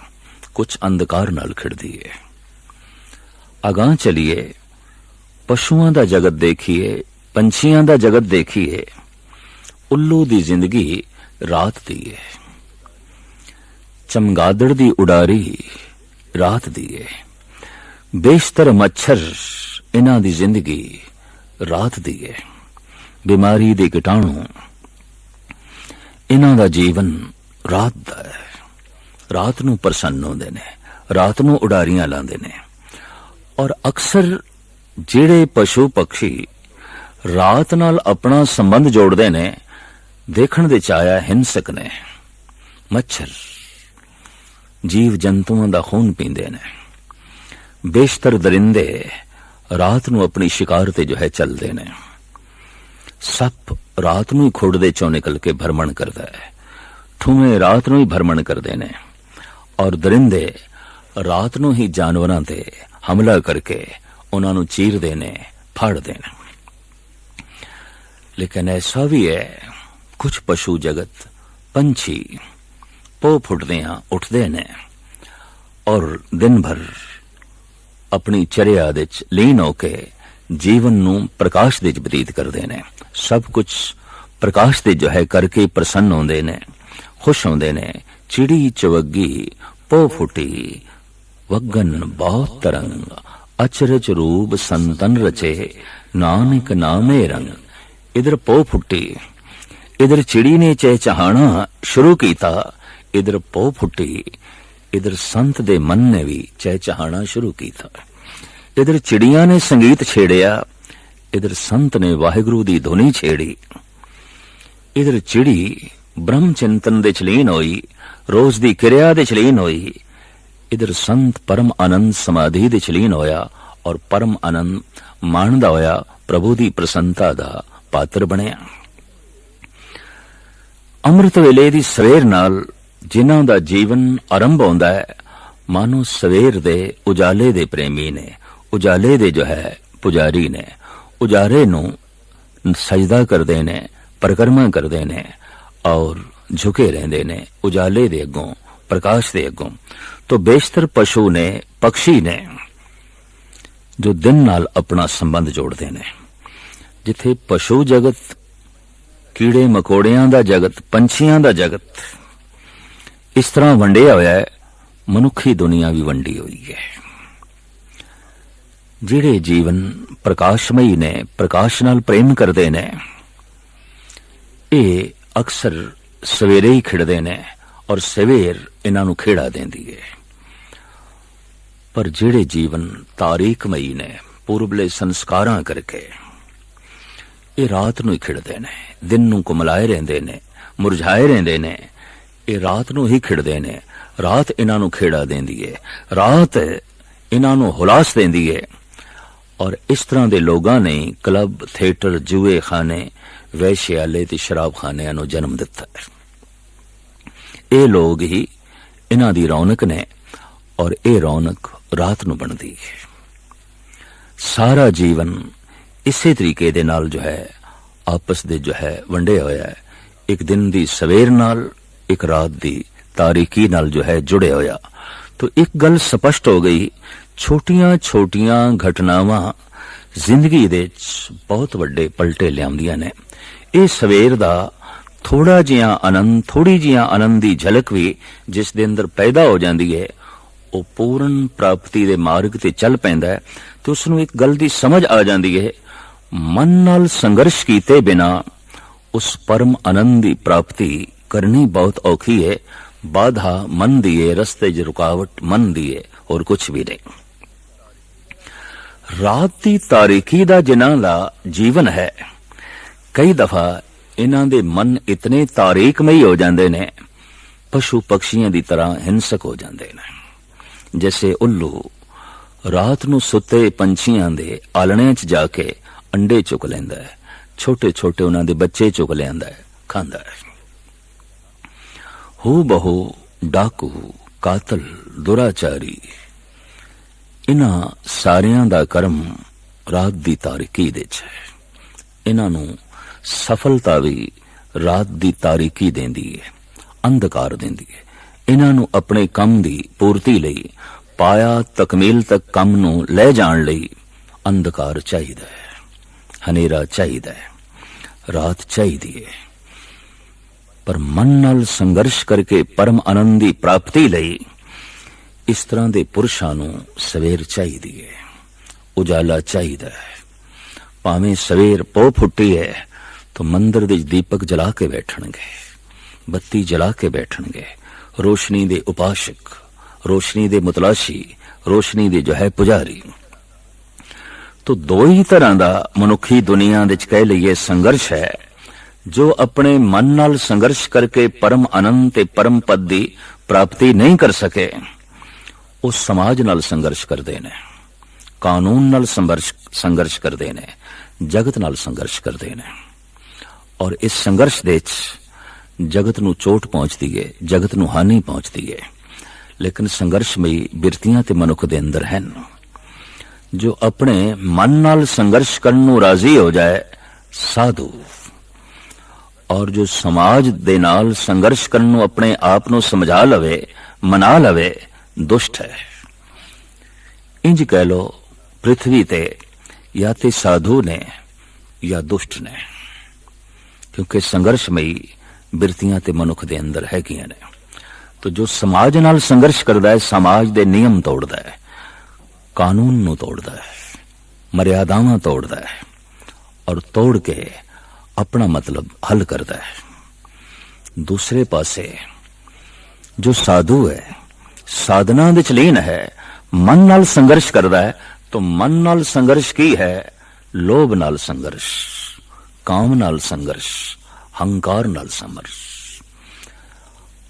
कुछ अंधकार नाल खिड़दी है। अगां चलिए, पशुआं दा जगत देखिए, पंछियां दा जगत देखिए। उल्लू दी जिंदगी रात दी है, चमगादड़ दी उडारी रात दी है, बेशतर मच्छर इन्हां दी जिंदगी रात दी है, बीमारी दे कीटाणु इन्हां दा जीवन रात दा है। रात नूं प्रसन्न होंदे ने, रात नूं उडारियां लांदे ने। और अक्सर ਜਿਹੜੇ पशु पक्षी रात नाल अपना संबंध जोड़ते ने, देखण दे चाया हिंसक ने। मच्छर जीव जंतुओं का खून पींदे ने। बेशतर दरिंदे रात नूं अपनी शिकार ते जो है चलते ने। सप रात नूं ही खुड़दे चों निकल के भरमण करता है, ठूमे रात नूं ही भरमण करते ने और दरिंदे रात नूं ही जानवरां ते हमला करके उन्हां नूं चीरदे ने, फाड़दे ने। लेकिन ऐसा भी है, कुछ पशु जगत पंछी पो फुटदियां उठदे ने और दिन भर अपनी चर्या दे च लीन होके जीवन नूं प्रकाश दे च बतीत करते हैं। सब कुछ प्रकाश दे जो है करके प्रसन्न होंदे ने, खुश होंदे ने। चिड़ी चवगी पो फुटी वगन बहुत तरंग, अचरज रूप संतन रचे नानक नामे रंग। इधर पो फुटी, इधर चिड़ी ने चहचहाना शुरू कीता, इधर पो फुटी, इधर संत दे मन ने भी चहचहाना शुरू कीता। इधर चिड़िया ने संगीत छेड़िया, इधर संत ने वाहिगुरु दी धुनी छेड़ी। इधर चिड़ी ब्रह्म चिंतन दे चलीन होई, रोज दी क्रिया दे चलीन होई। इधर संत परम आनंद समाधि दे चलीन होया और परम आनंद माणदा होया प्रभु दी प्रसन्नता दा पात्र बनिया। अमृत वेले दी सवेर नाल जिन्हां दा जीवन आरंभ होंदा है, मानो सवेर दे उजाले दे प्रेमी ने, उजाले दे जो है पुजारी ने, उजारे नूं सजदा करदे ने, परिक्रमा करदे ने और झुके रहंदे ने उजाले दे अगों, प्रकाश दे अगों। तो बेशतर पशु ने, पक्षी ने जो दिन नाल अपना संबंध जोड़ते ने। जिथे पशु जगत, कीड़े मकोड़ियां दा जगत, पंछियां दा जगत इस तरह वंडिया होया है, मनुखी दुनिया भी वंडी हुई है। जिहड़े जीवन प्रकाशमयी ने, प्रकाश नाल प्रेम करदे ने, ये अक्सर सवेरे ही खिड़दे ने और सवेर इन्हां नूं खेड़ा देंदी है। पर जिहड़े जीवन तारीकमयी ने, पूर्वले संस्कारां करके ये रात नूं ही खिड़दे ने, दिन नूं कुमलाए रहंदे ने, मुरझाए रहंदे ने। ये रात नूं ही खिड़दे ने, रात इन्हां नूं खेड़ा देंदी है, रात इन्हां नूं हुलास देंदी है। और इस तरह दे लोगां ने क्लब, थिएटर, जुए खाने, वैश्यालय ते शराब खानियां नूं जन्म दिता है। ये लोग ही इन्हां दी रौनक ने और ये रौनक रात नूं बनदी है। सारा जीवन इसे तरीके दे नाल जो है आपस दे जो है वंडे होया है। एक दिन दी सवेर नाल, एक रात दी तारीकी नाल जो है जुड़े होया। तो एक गल स्पष्ट हो गई, छोटियां छोटियां घटनावां जिंदगी दे बहुत वड्डे पलटे लियांदियां ने। ये सवेर दा थोड़ा जिहा आनंद, थोड़ी जिहा आनंद दी झलक भी जिस दे अंदर पैदा हो जाती है, वो पूर्ण प्राप्ति दे मार्ग ते चल पैंदा है। तो उसनूं एक गल दी समझ आ जाती है, मन नाल संघर्ष कीते बिना उस परम आनंद दी प्राप्ति करनी बहुत औखी है। बाधा मन दी है, रस्ते च रुकावट मन दी है, और कुछ भी नहीं। रात दी तारीकी दा जिन्हां दा जीवन है, कई दफा इन्हां दे मन इतने तारीकमई हो जांदे ने, पशु पक्षियां दी तरह हिंसक हो जांदे ने। जैसे उल्लू रात नूं सुते पंछियां दे आलणिਆਂ च जाके अंडे चुक लैंदा है, छोटे छोटे उन्हां दे बच्चे चुक लियांदा है, खांदा है। हू बहु डाकू, कातल, दुराचारी, इन्हां सारियां दा कर्म रात दी तारीकी दे च है। इन्हां नूं सफलता भी रात दी तारीकी देंदी है, अंधकार देंदी है। इन्हां नूं अपने काम दी पूर्ति लई, पाया तकमील तक काम नूं ले जाण लई अंधकार चाहीदा है, हनेरा चाहीदा है, रात चाहीदी है। पर मन नाल संघर्ष करके परम आनंद दी प्राप्ति लई इस तरह दे पुरुषां नूं सवेर चाहीदी है, उजाला चाहीदा है। भावें सवेर पो फुट्टी है तो मंदिर दे दीपक जला के बैठणगे, बत्ती जला के बैठणगे। रोशनी दे उपासक, रोशनी दे मुतलाशी, रोशनी दे जो है पुजारी। तो दो ही तरह दा मनुखी दुनिया दे कह लईए संघर्ष है। जो अपने मन नाल संघर्ष करके परम आनंद ते परम पद दी प्राप्ति नहीं कर सके, उस समाज नाल संघर्ष करते ने, कानून नाल संघर्ष करते ने, जगत नाल संघर्ष करते ने। और इस संघर्ष दे जगत नूं चोट पहुंचती है, जगत नूं हानि पहुंचती है। लेकिन संघर्षमई बिरतियां ते मनुख दे अंदर हैं। जो अपने मन नाल संघर्ष करन नूं राजी हो जाए, साधु। और जो समाज दे नाल संघर्ष करन नूं अपने आप नूं समझा लवे, मना लवे, दुष्ट है। इंज कह लो पृथ्वी ते या ते साधु ने या दुष्ट ने, क्योंकि संघर्षमई बिरतियां ते मनुख दे अंदर हैगियां ने। तो जो समाज नाल संघर्ष करदा है, समाज दे नियम तोड़दा है, कानून नूं तोड़दा है, मर्यादावां तोड़दा है और तोड़ के अपना मतलब हल करदा है। दूसरे पासे जो साधु है, साधना विच लीन है, मन नाल संघर्ष करदा है, तो मन नाल संघर्ष की है? लोभ नाल संघर्ष, काम नाल संघर्ष, हंकार नाल संघर्ष।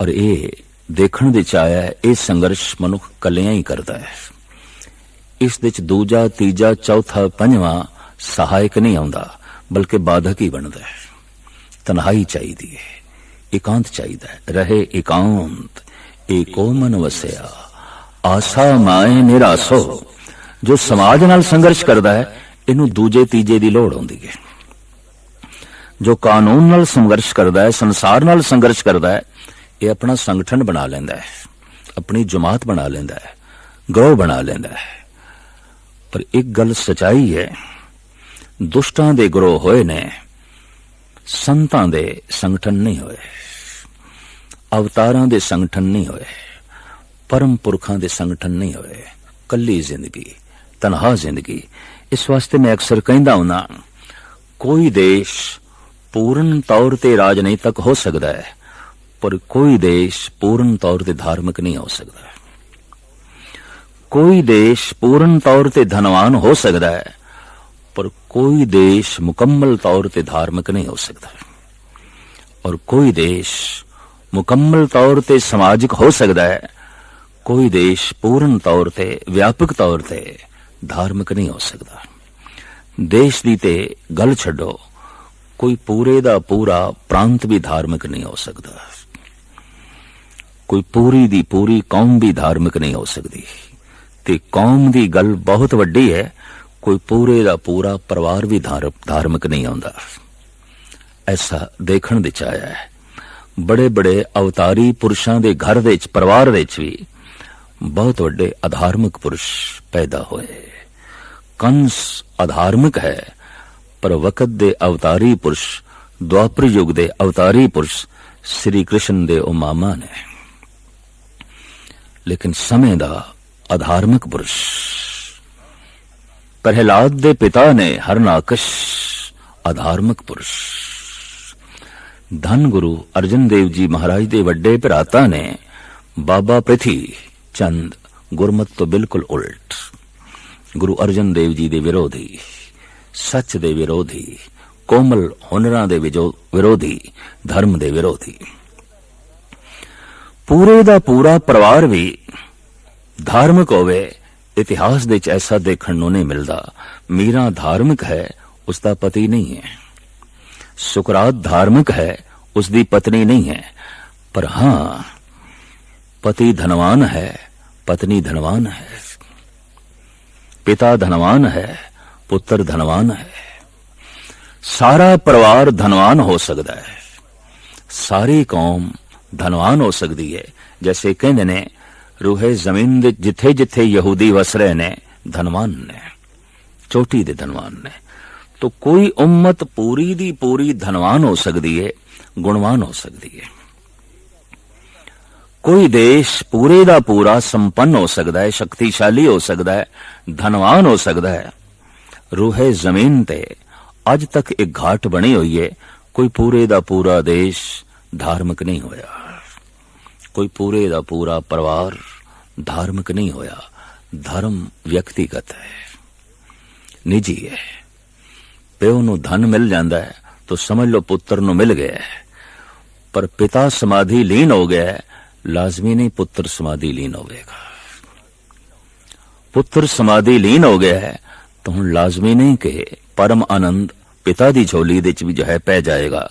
और ये देखण विच आया है, ये संघर्ष मनुख कलियां ही करदा है। इस विच दूजा तीजा चौथा पंजवां सहायक नहीं आउंदा, बल्कि बाधक ही बनदा है। तन्हाई चाहिदी है, एकांत चाहिदा है। रहे एकांत एको मन वसिया, आशा माए निरासो। जो समाज नाल संघर्ष करदा है, इनू दूजे तीजे दी लोड़ आउंदी है। जो कानून नाल संघर्ष करदा है, संसार नाल संघर्ष करदा है, ये अपना संगठन बना लेंदा है, अपनी जमात बना लेंदा है, ग्रोह बना लेंदा है। पर एक गल सच्चाई है, दुष्टां दे ग्रोह होए ने, संतां दे संगठन नहीं होए, अवतारां दे संगठन नहीं होए, परम पुरखां दे संगठन नहीं होए। कल्ली जिंदगी, तनहा जिंदगी। इस वास्ते मैं अक्सर कहंदा हुंदा, कोई देश पूर्ण तौर ते राजनीतिक हो सकदा है, पर कोई देश पूर्ण तौर ते धार्मिक नहीं हो सकदा। कोई देश पूर्ण तौर ते धनवान हो सकदा है, पर कोई देश मुकम्मल तौर ते धार्मिक नहीं हो सकता। और कोई देश मुकम्मल तौर ते समाजिक हो सकता है, कोई देश पूर्ण तौर ते व्यापक तौर ते धार्मिक नहीं हो सकता। देश दी ते गल छड्डो, कोई पूरे दा पूरा प्रांत भी धार्मिक नहीं हो सकता। कोई पूरी दी पूरी कौम भी धार्मिक नहीं हो सकती। ते कौम दी गल बहुत वड्डी है, कोई पूरे दा पूरा परिवार भी धार्मिक नहीं आउंदा। ऐसा देखण विच आया है। बड़े बड़े अवतारी पुरुषां दे घर विच, परिवार विच भी बहुत वड्डे अधार्मिक पुरुष पैदा होए। कंस अधार्मिक है, पर वक़्त दे अवतारी पुरुष, द्वापर युग दे अवतारी पुरुष श्री कृष्ण दे ओ मामा ने। लेकिन समय दा अधार्मिक पुरुष प्रहलाद दे पिता ने हरनाकश, अधार्मिक पुरुष। धन गुरु अर्जन देव जी महाराज दे वड्डे भराता ने बाबा पृथी चंद गुरमत तो बिल्कुल उल्ट, गुरु अर्जन देव जी दे विरोधी, सच दे विरोधी, कोमल हुनरां दे विरोधी, धर्म दे विरोधी। पूरे दा पूरा परिवार भी धार्मिक होवे, इतिहास दे ऐसा देखण नूं नहीं मिलदा। मीरा धार्मिक है, उसका पति नहीं है। सुकरात धार्मिक है, उसकी पत्नी नहीं है। पर हां, पति धनवान है, पत्नी धनवान है। पिता धनवान है, पुत्र धनवान है। सारा परिवार धनवान हो सकता है, सारी कौम धनवान हो सकती है। जैसे कहंदे ने, रूहे जमीन दे जिथे जिथे यहूदी वस रहे ने, धनवान ने, चोटी दे धनवान ने। तो कोई उम्मत पूरी दी पूरी धनवान हो सकती है, गुणवान हो सकती है। कोई देश पूरे दा पूरा संपन्न हो सकता है, शक्तिशाली हो सकता है, धनवान हो सकता है। रूहे जमीन ते अज तक एक घाट बनी हुई है, कोई पूरे दा पूरा देश धार्मिक नहीं होया, कोई पूरे दा पूरा परिवार धार्मिक नहीं होया। धर्म व्यक्तिगत है, निजी है। प्यो नूं धन मिल जाता है तो समझ लो पुत्र नूं मिल गया है, पर पिता समाधि लीन हो गया है, लाजमी नहीं पुत्र समाधि लीन होगा। पुत्र समाधि लीन हो गया है तो हुण लाजमी नहीं कि परम आनंद पिता दी झोली दे च भी जो है पै जाएगा।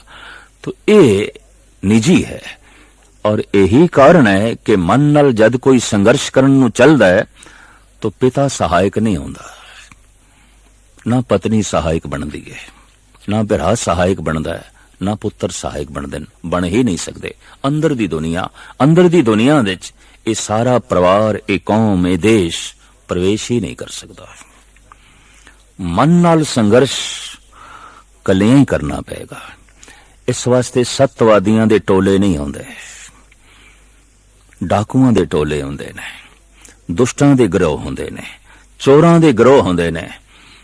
तो ये निजी है। और यही कारण है कि मन नाल जद कोई संघर्ष करन नूं चलदा है तो पिता सहायक नहीं होंदा, ना पत्नी सहायक बनदी है, ना भरा सहायक बनदा है, ना पुत्र सहायक बनदे, बन ही नहीं सकते। अंदर दी दुनिया विच ये सारा परिवार, ये कौम, ये देश प्रवेश ही नहीं कर सकता। मन नाल संघर्ष कलियां ही करना पेगा। इस वास्ते सत्यवादियां दे टोले नहीं आउंदे, डाकुआं दे टोले आउंदे ने, दुष्टां दे गिरोह हुंदे ने, चोरां दे गिरोह हुंदे ने,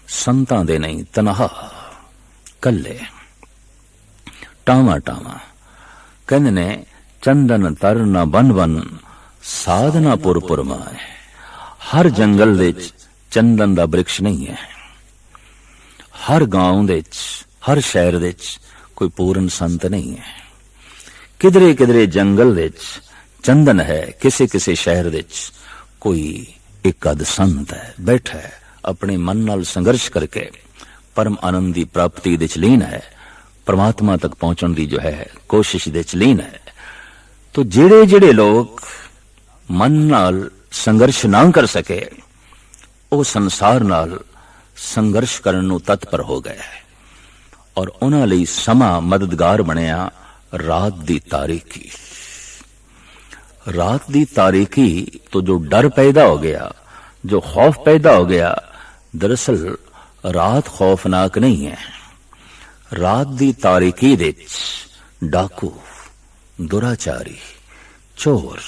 संतां दे नहीं, तनहा कल्ले टावा टावा। कहंदे ने चंदन तरना बन बन साधना पुर पुर माए। हर जंगल विच चंदन दा वृक्ष नहीं है, हर गांव दे हर शहर दे कोई पूर्ण संत नहीं है। किधरे किधरे जंगल विच चंदन है, किसे किसे शहर विच कोई एक अद संत है, बैठा है अपने मन नाल संघर्ष करके परम आनंद की प्राप्ति दे लीन है, परमात्मा तक पहुंचने की जो है कोशिश दे लीन है। तो जेड़े जेड़े लोग मन नाल संघर्ष ना कर सके वो संसार नाल संघर्ष करन नूं तत्पर हो गए और उन्हां लई समा मददगार बनिया रात दी तारीकी। रात दी तारीकी तो जो डर पैदा हो गया, जो खौफ पैदा हो गया, दरअसल रात खौफनाक नहीं है। रात दी तारीकी दे डाकू, दुराचारी, चोर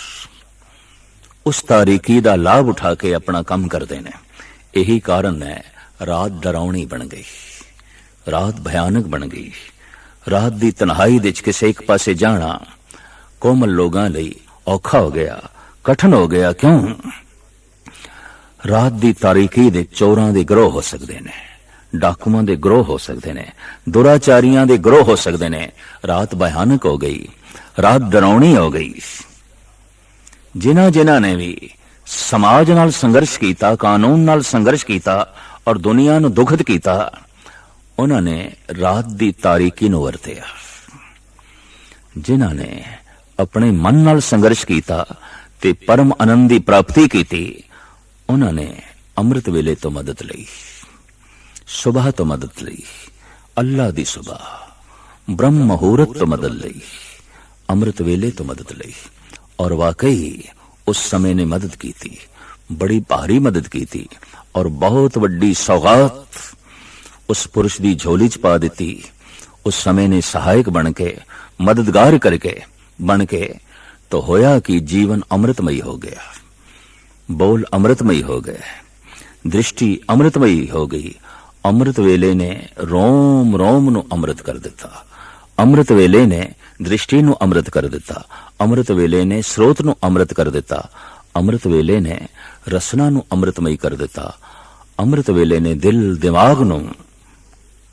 उस तारीकी दा लाभ उठा के अपना काम करते हैं। यही कारण है रात डरावनी बन गई, रात भयानक बन गई। रात दी तन्हाई दे किसे एक पासे जाना कोमल लोगां लई औखा हो गया, कठिन हो गया। क्यों? रात दी तारीकी दे चोरां दे गिरोह हो सकते ने, डाकुआं दे गिरोह हो सकते ने, दुराचारियां दे गिरोह हो सकते ने। रात भयानक हो गई, रात डरावनी हो गई। जिन्हां ने भी समाज नाल संघर्ष कीता, कानून नाल संघर्ष कीता और दुनिया नूं दुखद कीता, उन्होंने रात दी तारीकी नूं वरतिया। जिन्हां ने अपने मन नाल संघर्ष कीता ते परम आनंद दी प्राप्ति कीती, उन्होंने अमृत वेले तो मदद लई, सुबह तो मदद लई, अल्लाह दी सुबह, ब्रह्म मुहूर्त तो मदद लई, अमृत वेले तो मदद लई। और वाकई उस समय ने मदद की थी, बड़ी भारी मदद की थी और बहुत वड्डी सौगात उस पुरुष दी झोली च पा दी। उस समय ने सहायक बन के, मददगार करके बन के तो होया कि जीवन अमृतमयी हो गया, बोल अमृतमयी हो गए, दृष्टि अमृतमयी हो गई। अमृत वेले ने रोम रोम नूं अमृत कर दिता, अमृत वेले ने दृष्टि नूं अमृत कर दिता, अमृत वेले ने स्रोत नूं अमृत कर दिता, अमृत वेले ने रसना नूं अमृतमयी कर दिता, अमृत वेले ने दिल दिमाग नूं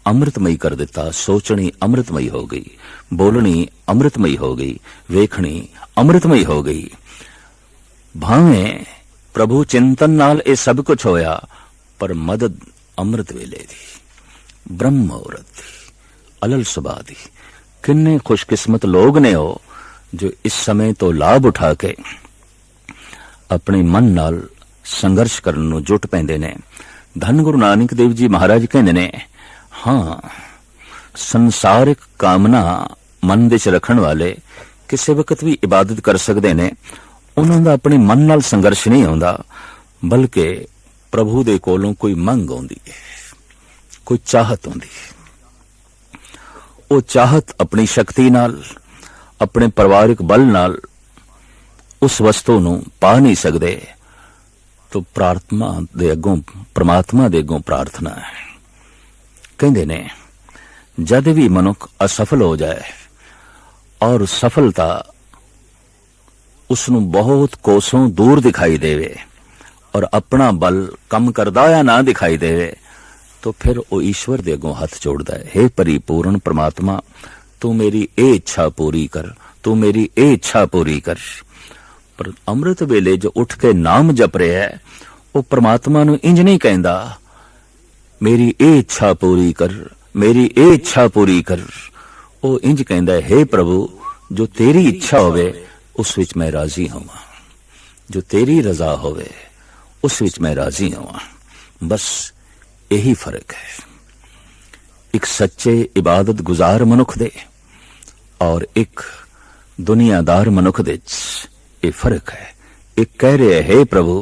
अमृतमयी कर दिता। सोचनी अमृतमयी हो गई, बोलनी अमृतमयी हो गई, वेखनी अमृतमयी हो गई। भावें प्रभु चिंतन नाल ये सब कुछ होया, पर मदद अमृत वेले दी, ब्रह्म मुहूर्त दी, अलल सुबह दी। किन्ने खुशकिस्मत लोग ने हो जो इस समय तो लाभ उठा के अपने मन नाल संघर्ष करन नूं जुट पैंदे ने। धन गुरु नानक देव जी महाराज कहंदे ने, हाँ संसारिक कामना मन दे च रखण वाले किसी वक्त भी इबादत कर सकते ने। उन्हां दा अपने मन नाल संघर्ष नहीं आउंदा, बल्कि प्रभु दे कोलों कोई मंग आउंदी है, कोई चाहत आउंदी है। वो चाहत अपनी शक्ति नाल, अपने परिवारिक बल नाल उस वस्तु नूं पा नहीं सकते, तो प्रार्थना दे अगों, परमात्मा दे अगों प्रार्थना है। कहंदे ने जद भी मनुख असफल हो जाए और सफलता उसनूं बहुत कोसों दूर दिखाई देवे और अपना बल कम करदा या ना दिखाई देवे, तो फिर वो ईश्वर दे अगों हथ जोड़दा है, हे परिपूर्ण परमात्मा तू मेरी ए इच्छा पूरी कर, तू मेरी ए इच्छा पूरी कर। पर अमृत वेले जो उठ के नाम जप रहा है, वो परमात्मा नूं इंज नहीं कहंदा मेरी ए इच्छा पूरी कर, मेरी ए इच्छा पूरी कर। वो इंज कहंदा है, हे प्रभु जो तेरी इच्छा होवे उस विच मैं राजी होवां, जो तेरी रजा होवे उस विच मैं राजी होवां। बस यही फर्क है एक सच्चे इबादत गुजार मनुख दे और एक दुनियादार मनुख दे। ये फर्क है। एक कह रहे हे प्रभु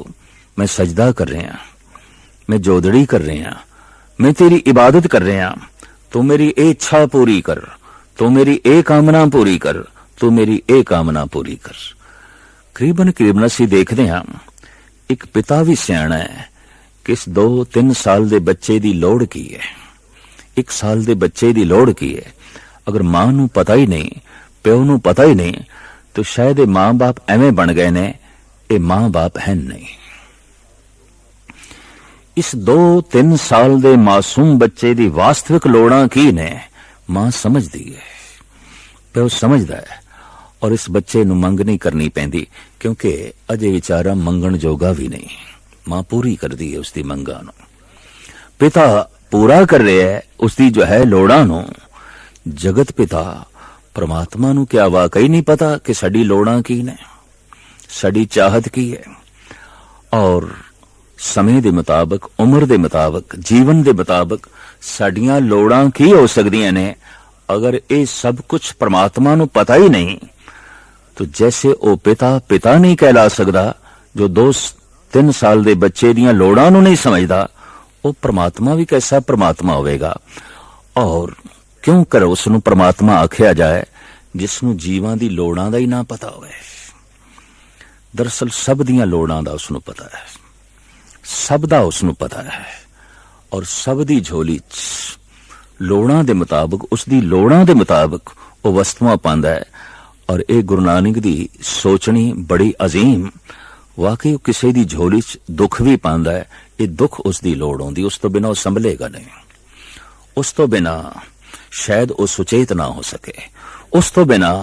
मैं सजदा कर रहा, मैं जोदड़ी कर रहा, मैं तेरी इबादत कर रहा, तू मेरी ए इच्छा पूरी कर, तू मेरी ए कामना पूरी कर, तू मेरी ए कामना पूरी कर। करीबन ਅਸੀਂ ਦੇਖਦੇ ਹਾਂ ਇੱਕ ਪਿਤਾ ਵੀ ਸਿਆਣਾ ਹੈ ਕਿ ਇਸ 2-3 ਸਾਲ ਦੇ ਬੱਚੇ ਦੀ ਲੋੜ ਕੀ ਹੈ, 1 ਸਾਲ ਦੇ ਬੱਚੇ ਦੀ ਲੋੜ ਕੀ ਹੈ। ਅਗਰ ਮਾਂ ਨੂੰ ਪਤਾ ਹੀ ਨਹੀਂ, ਪਿਓ ਨੂੰ ਪਤਾ ਹੀ ਨਹੀਂ, ਤਾਂ ਸ਼ਾਇਦ ਇਹ ਮਾਂ-ਬਾਪ ਐਵੇਂ ਬਣ ਗਏ ਨੇ, ਇਹ ਮਾਂ-ਬਾਪ ਹੈ ਨਹੀਂ। ਇਸ 2-3 ਸਾਲ ਦੇ ਮਾਸੂਮ ਬੱਚੇ ਦੀ ਵਾਸਤਵਿਕ ਲੋੜਾਂ ਕੀ ਨੇ ਮਾਂ ਸਮਝਦੀ ਹੈ, ਪਿਓ ਸਮਝਦਾ ਹੈ, ਔਰ ਇਸ ਬੱਚੇ ਨੂੰ ਮੰਗ ਨਹੀਂ ਕਰਨੀ ਪੈਂਦੀ ਕਿਉਂਕਿ ਅਜੇ ਵਿਚਾਰਾ ਮੰਗਣ ਜੋਗਾ ਵੀ ਨਹੀਂ। ਮਾਂ ਪੂਰੀ ਕਰਦੀ ਹੈ ਉਸਦੀ ਮੰਗਾਂ ਨੂੰ, ਪਿਤਾ ਪੂਰਾ ਕਰ ਰਿਹਾ ਹੈ ਉਸਦੀ ਜੋ ਹੈ ਲੋੜਾਂ ਨੂੰ। ਜਗਤ ਪਿਤਾ ਪਰਮਾਤਮਾ ਨੂੰ ਕਿਆ ਵਾਕਈ ਨਹੀਂ ਪਤਾ ਕਿ ਸਾਡੀ ਲੋੜਾਂ ਕੀ ਨੇ, ਸਾਡੀ ਚਾਹਤ ਕੀ ਹੈ। ਔਰ ਸਮੇਂ ਦੇ ਮੁਤਾਬਕ, ਉਮਰ ਦੇ ਮੁਤਾਬਕ, ਜੀਵਨ ਦੇ ਮੁਤਾਬਕ ਸਾਡੀਆਂ ਲੋੜਾਂ ਕੀ ਹੋ ਸਕਦੀਆਂ ਨੇ। ਅਗਰ ਇਹ ਸਭ ਕੁਝ ਪਰਮਾਤਮਾ ਨੂੰ ਪਤਾ ਹੀ ਨਹੀਂ ਤਾਂ ਜੈਸੇ ਉਹ ਪਿਤਾ ਨਹੀਂ ਕਹਿਲਾ ਸਕਦਾ ਜੋ 2-3 ਸਾਲ ਦੇ ਬੱਚੇ ਦੀਆਂ ਲੋੜਾਂ ਨੂੰ ਨਹੀਂ ਸਮਝਦਾ, ਉਹ ਪਰਮਾਤਮਾ ਵੀ ਕੈਸਾ ਪਰਮਾਤਮਾ ਹੋਵੇਗਾ। ਔਰ ਕਿਉਂ ਕਰ ਉਸ ਨੂੰ ਪਰਮਾਤਮਾ ਆਖਿਆ ਜਾਏ ਜਿਸ ਨੂੰ ਜੀਵਾਂ ਦੀ ਲੋੜਾਂ ਦਾ ਹੀ ਨਾ ਪਤਾ ਹੋਵੇ। ਦਰਅਸਲ ਸਭ ਦੀਆਂ ਲੋੜਾਂ ਦਾ ਉਸ ਨੂੰ ਪਤਾ ਹੈ, ਸਭ ਦਾ ਉਸ ਨੂੰ ਪਤਾ ਹੈ, ਔਰ ਸਭ ਦੀ ਝੋਲੀ 'ਚ ਲੋੜਾਂ ਦੇ ਮੁਤਾਬਕ, ਉਸਦੀ ਲੋੜਾਂ ਦੇ ਮੁਤਾਬਕ ਉਹ ਵਸਤੂਆਂ ਪਾਉਂਦਾ ਹੈ। ਔਰ ਇਹ ਗੁਰੂ ਨਾਨਕ ਦੀ ਸੋਚਣੀ ਬੜੀ ਅਜ਼ੀਮ, ਵਾਕਈ ਉਹ ਕਿਸੇ ਦੀ ਝੋਲੀ 'ਚ ਦੁੱਖ ਵੀ ਪਾਉਂਦਾ ਹੈ। ਇਹ ਦੁੱਖ ਉਸਦੀ ਲੋੜ ਆਉਂਦੀ, ਉਸ ਤੋਂ ਬਿਨਾਂ ਉਹ ਸੰਭਲੇਗਾ ਨਹੀਂ, ਉਸ ਤੋਂ ਬਿਨਾਂ ਸ਼ਾਇਦ ਉਹ ਸੁਚੇਤ ਨਾ ਹੋ ਸਕੇ, ਉਸ ਤੋਂ ਬਿਨਾਂ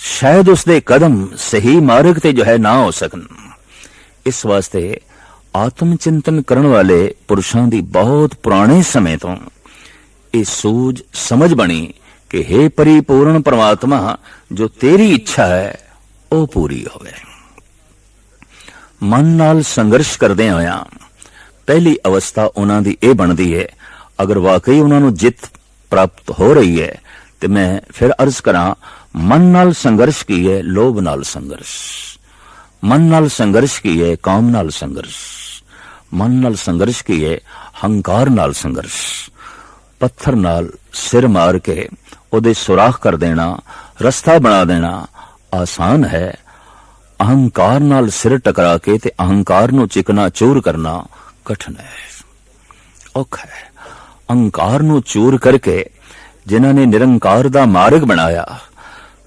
ਸ਼ਾਇਦ ਉਸਦੇ ਕਦਮ ਸਹੀ ਮਾਰਗ ਤੇ ਜੋ ਹੈ ਨਾ ਹੋ ਸਕਣ। ਇਸ ਵਾਸਤੇ ਆਤਮ ਚਿੰਤਨ ਕਰਨ ਵਾਲੇ ਪੁਰਸ਼ਾਂ ਦੀ ਬਹੁਤ ਪੁਰਾਣੇ ਸਮੇਂ ਤੋਂ ਇਹ ਸੂਝ ਸਮਝ ਬਣੀ ਕਿ हे परिपूर्ण परमात्मा, जो तेरी इच्छा है ਉਹ ਪੂਰੀ ਹੋਵੇ। ਮਨ ਨਾਲ ਸੰਘਰਸ਼ ਕਰਦੇ ਹੋਇਆ ਪਹਿਲੀ ਅਵਸਥਾ ਉਹਨਾਂ ਦੀ ਇਹ ਬਣਦੀ ਹੈ, ਅਗਰ ਵਾਕਈ ਉਹਨਾਂ ਨੂੰ ਜਿੱਤ ਪ੍ਰਾਪਤ ਹੋ ਰਹੀ ਹੈ ਤੇ ਮੈਂ ਫਿਰ ਅਰਜ਼ ਕਰਾਂ, ਮਨ ਨਾਲ ਸੰਘਰਸ਼ ਕੀ ਹੈ? ਲੋਭ ਨਾਲ ਸੰਘਰਸ਼। ਮਨ ਨਾਲ ਸੰਘਰਸ਼ ਕੀ ਹੈ? ਕਾਮ ਨਾਲ ਸੰਘਰਸ਼। ਮਨ ਨਾਲ ਸੰਘਰਸ਼ ਕੀ ਹੈ? ਹੰਕਾਰ ਨਾਲ ਸੰਘਰਸ਼। ਪੱਥਰ ਨਾਲ ਸਿਰ ਮਾਰ ਕੇ ਉਹਦੇ ਸੁਰਾਖ ਕਰ ਦੇਣਾ, ਰਸਤਾ ਬਣਾ ਦੇਣਾ ਆਸਾਨ ਹੈ। ਅਹੰਕਾਰ ਨਾਲ ਸਿਰ ਟਕਰਾ ਕੇ ਤੇ ਅਹੰਕਾਰ ਨੂੰ ਚਿਕਨਾ ਚੂਰ ਕਰਨਾ ਕਠਿਨ ਹੈ, ਔਖਾ ਹੈ। ਅਹੰਕਾਰ ਨੂੰ ਚੂਰ ਕਰਕੇ ਜਿਨ੍ਹਾਂ ਨੇ ਨਿਰੰਕਾਰ ਦਾ ਮਾਰਗ ਬਣਾਇਆ,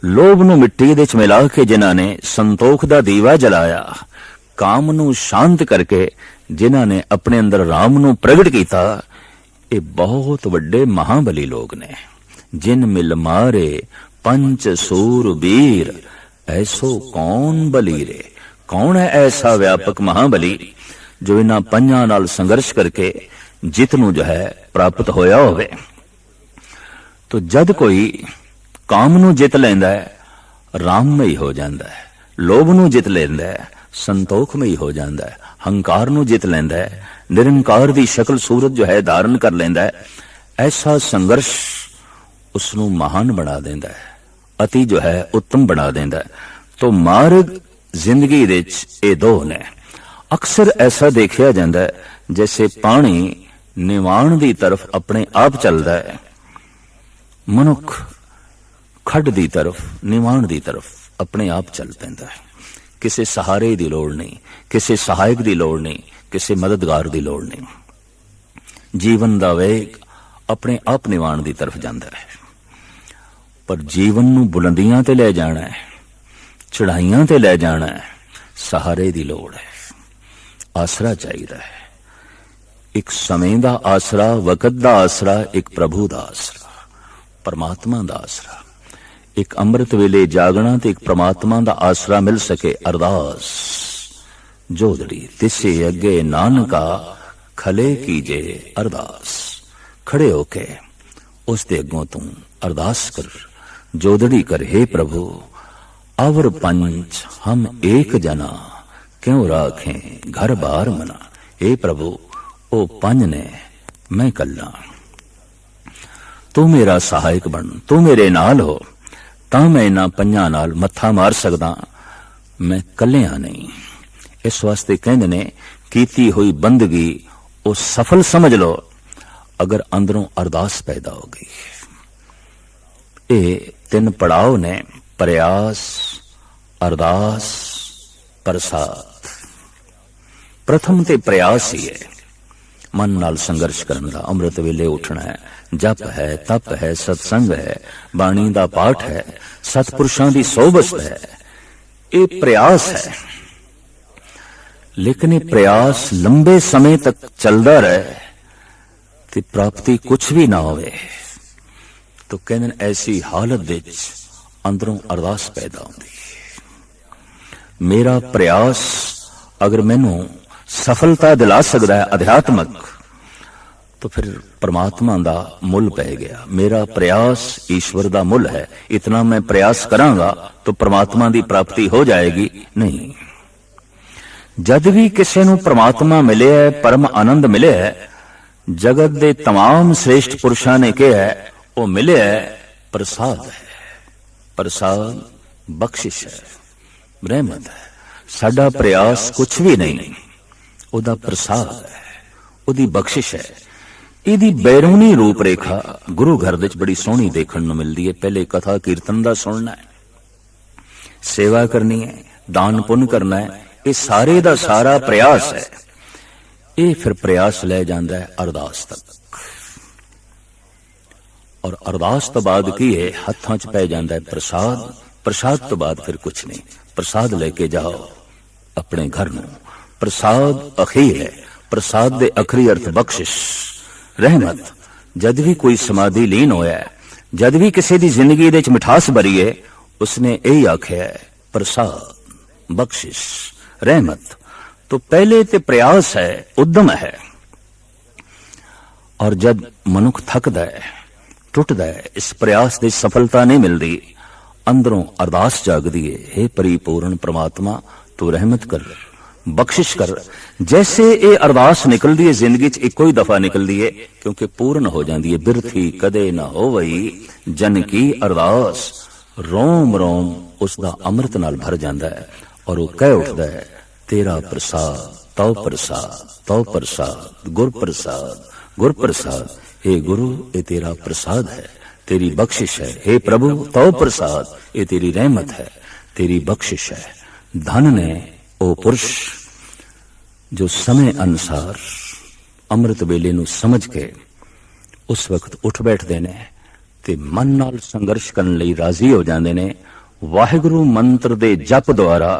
ਲੋਭ ਨੂੰ ਮਿੱਟੀ ਦੇ ਚ ਮਿਲਾ ਕੇ ਜਿਨ੍ਹਾਂ ਨੇ ਸੰਤੋਖ ਦਾ ਦੀਵਾ ਜਲਾਇਆ, ਕਾਮ ਨੂੰ ਸ਼ਾਂਤ ਕਰਕੇ ਜਿਨ੍ਹਾਂ ਨੇ ਆਪਣੇ ਅੰਦਰ ਰਾਮ ਨੂੰ ਪ੍ਰਗਟ ਕੀਤਾ, ਇਹ ਬਹੁਤ ਵੱਡੇ ਮਹਾਬਲੀ ਲੋਕ ਨੇ। ਜਿਨ ਮਿਲ ਮਾਰੇ ਪੰਚ ਸੂਰਬੀਰ, ਐਸੋ ਕੌਣ ਬਲੀਰੇ। ਕੌਣ ਹੈ ਐਸਾ ਵਿਆਪਕ ਮਹਾਬਲੀ ਜੋ ਇਹਨਾਂ ਪੰਜਾਂ ਨਾਲ ਸੰਘਰਸ਼ ਕਰਕੇ ਜਿੱਤ ਨੂੰ ਜੋ ਹੈ ਪ੍ਰਾਪਤ ਹੋਇਆ ਹੋਵੇ। ਤੋ ਜਦ ਕੋਈ ਕਾਮ ਨੂੰ ਜਿੱਤ ਲੈਂਦਾ ਹੈ, ਰਾਮਮਈ ਹੋ ਜਾਂਦਾ ਹੈ। ਲੋਭ ਨੂੰ ਜਿੱਤ ਲੈਂਦਾ ਹੈ, ਸੰਤੋਖਮਈ ਹੋ ਜਾਂਦਾ ਹੈ। ਹੰਕਾਰ ਨੂੰ ਜਿੱਤ ਲੈਂਦਾ ਹੈ, ਨਿਰੰਕਾਰ ਦੀ ਸ਼ਕਲ ਸੂਰਤ ਜੋ ਹੈ ਧਾਰਨ ਕਰ ਲੈਂਦਾ ਹੈ। ਐਸਾ ਸੰਘਰਸ਼ ਉਸ ਨੂੰ ਮਹਾਨ ਬਣਾ ਦਿੰਦਾ ਹੈ, ਅਤੀ ਜੋ ਹੈ ਉੱਤਮ ਬਣਾ ਦਿੰਦਾ ਹੈ। ਤੋ ਮਾਰਗ ਜ਼ਿੰਦਗੀ ਦੇ ਵਿੱਚ ਇਹ ਦੋ ਨੇ। ਅਕਸਰ ਐਸਾ ਦੇਖਿਆ ਜਾਂਦਾ ਹੈ ਜੈਸੇ ਪਾਣੀ ਨਿਵਾਣ ਦੀ ਤਰਫ ਆਪਣੇ ਆਪ ਚੱਲਦਾ ਹੈ, ਮਨੁੱਖ ਖੱਡ ਦੀ ਤਰਫ, ਨਿਵਾਣ ਦੀ ਤਰਫ ਆਪਣੇ ਆਪ ਚੱਲ ਪੈਂਦਾ ਹੈ। ਕਿਸੇ ਸਹਾਰੇ ਦੀ ਲੋੜ ਨਹੀਂ, ਕਿਸੇ ਸਹਾਇਕ ਦੀ ਲੋੜ ਨਹੀਂ, ਕਿਸੇ ਮਦਦਗਾਰ ਦੀ ਲੋੜ ਨਹੀਂ। ਜੀਵਨ ਦਾ ਵੇਗ ਆਪਣੇ ਆਪ ਨਿਵਾਣ ਦੀ ਤਰਫ ਜਾਂਦਾ ਹੈ। ਪਰ ਜੀਵਨ ਨੂੰ ਬੁਲੰਦੀਆਂ ਤੇ ਲੈ ਜਾਣਾ ਹੈ, ਚੜਾਈਆਂ ਤੇ ਲੈ ਜਾਣਾ ਹੈ, ਸਹਾਰੇ ਦੀ ਲੋੜ ਹੈ, ਆਸਰਾ ਚਾਹੀਦਾ ਹੈ। ਇੱਕ ਸਮੇਂ ਦਾ ਆਸਰਾ, ਵਕਤ ਦਾ ਆਸਰਾ, ਇੱਕ ਪ੍ਰਭੂ ਦਾ ਆਸਰਾ, ਪਰਮਾਤਮਾ ਦਾ ਆਸਰਾ। ਇੱਕ ਅੰਮ੍ਰਿਤ ਵੇਲੇ ਜਾਗਣਾ ਤੇ ਇੱਕ ਪ੍ਰਮਾਤਮਾ ਦਾ ਆਸਰਾ ਮਿਲ ਸਕੇ। ਅਰਦਾਸ ਜੋਦੜੀ ਤਿਸੇ ਅੱਗੇ ਨਾਨਕਾ ਖਲੇ ਕੀਜੇ ਅਰਦਾਸ। ਖੜੇ ਹੋ ਕੇ ਉਸ ਦੇ ਅੱਗੋਂ ਤੂੰ ਅਰਦਾਸ ਕਰ, ਜੋਦੜੀ ਕਰ, हे प्रभु अवर पंच हम एक जना क्यों राखें घर बार मना। हे प्रभु ओ पंज ने मैं कल्ला, तू मेरा सहायक बन, तू मेरे नाल हो ਤਾਂ ਮੈਂ ਇਹਨਾਂ ਪੰਜਾਂ ਨਾਲ ਮੱਥਾ ਮਾਰ ਸਕਦਾ, ਮੈਂ ਕੱਲਿਆਂ ਨਹੀਂ। ਇਸ ਵਾਸਤੇ ਕਹਿੰਦੇ ਨੇ कीती हुई बंदगी वो सफल समझ लो अगर अंदरों अरदास पैदा हो गई। ये 3 पड़ाव ने, प्रयास, अरदास, प्रसाद। प्रथम ते प्रयास ही है, मन नाल संघर्ष करने का। अमृत वेले उठना है, जप है, तप है, सत्संग है, बाणी दा पाठ है, सतपुरुषां दी सोबत है। ये प्रयास है, लेकिन ये प्रयास लंबे समय तक चलता रहे ते प्राप्ति कुछ भी ना होवे तो कहने ऐसी हालत विच अंदरों अरदास पैदा होती है। मेरा प्रयास अगर मैनू सफलता दिला सकता है अध्यात्मक, तो फिर परमात्मा दा मुल पै गया। मेरा प्रयास ईश्वर दा मुल है। इतना मैं प्रयास करांगा तो परमात्मा दी प्राप्ति हो जाएगी? नहीं। जद भी किसी नू परमात्मा मिले है, परम आनंद मिले है, जगत दे तमाम श्रेष्ठ पुरुषां ने कहा है वो मिले है प्रसाद है। प्रसाद बख्शिश है, रहमत है। साडा प्रयास कुछ भी नहीं, ओदा प्रसाद है, ओदी बख्शिश है। इहदी बैरूनी रूप रेखा गुरु घर विच बड़ी सोहनी देखण नूं मिलदी है। पहले कथा कीर्तन दा सुनना है, सेवा करनी है, दान पुण्य करना है, ये सारे दा सारा प्रयास है। ये फिर प्रयास ले जाता है अरदास तक, और अरदास तो बाद की है हत्थां च पै जाता है प्रसाद। प्रसाद तो बाद फिर कुछ नहीं। प्रसाद लेके जाओ अपने घर नूं। प्रसाद अखीर है। प्रसाद दे अखरी अर्थ बख्शिश, रहमत। जद भी कोई समाधि लीन होया, जद भी किसी दी जिंदगी दे च मिठास भरी है, उसने यही आख्या है प्रसाद, बख्शिश, रहमत। तो पहले ते प्रयास है, उद्यम है। और जब मनुख थकदा है, टुटदा है, इस प्रयास की सफलता नहीं मिलती, अंदरों अरदास जागदी है, हे परिपूर्ण परमात्मा तू रहमत कर, बख्शिश कर। जैसे ये अरदास निकलती है जिंदगी च इको ही दफा निकलती है, क्योंकि पूर्ण हो जाती है। बिरथी कदे ना होवई जन की अरदास, रोम रोम उसका अमृत नाल भर जाता है। और वो कह उठता है तेरा प्रसाद, तौ प्रसाद, तौ प्रसाद, गुर प्रसाद, गुर प्रसाद। हे गुरु ये तेरा प्रसाद है, तेरी बख्शिश है। हे प्रभु तौ प्रसाद, ये तेरी रहमत है, तेरी बख्शिश है। धन ने ओ पुरुष जो समय अनुसार अमृत वेले नूं समझ के उस वक्त उठ बैठते ने ते मन नाल संघर्ष करने लई राजी हो जाते ने। वाहिगुरु मंत्र दे जप द्वारा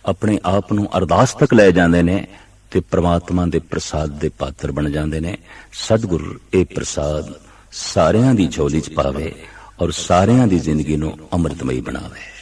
अपने आप नूं अरदास तक ले जाते ने ते परमात्मा दे प्रसाद दे पात्र बन जाते ने। सतगुरु ये प्रसाद सारियां दी झोली च पावे और सारियां दी जिंदगी नूं अमृतमई बनावे।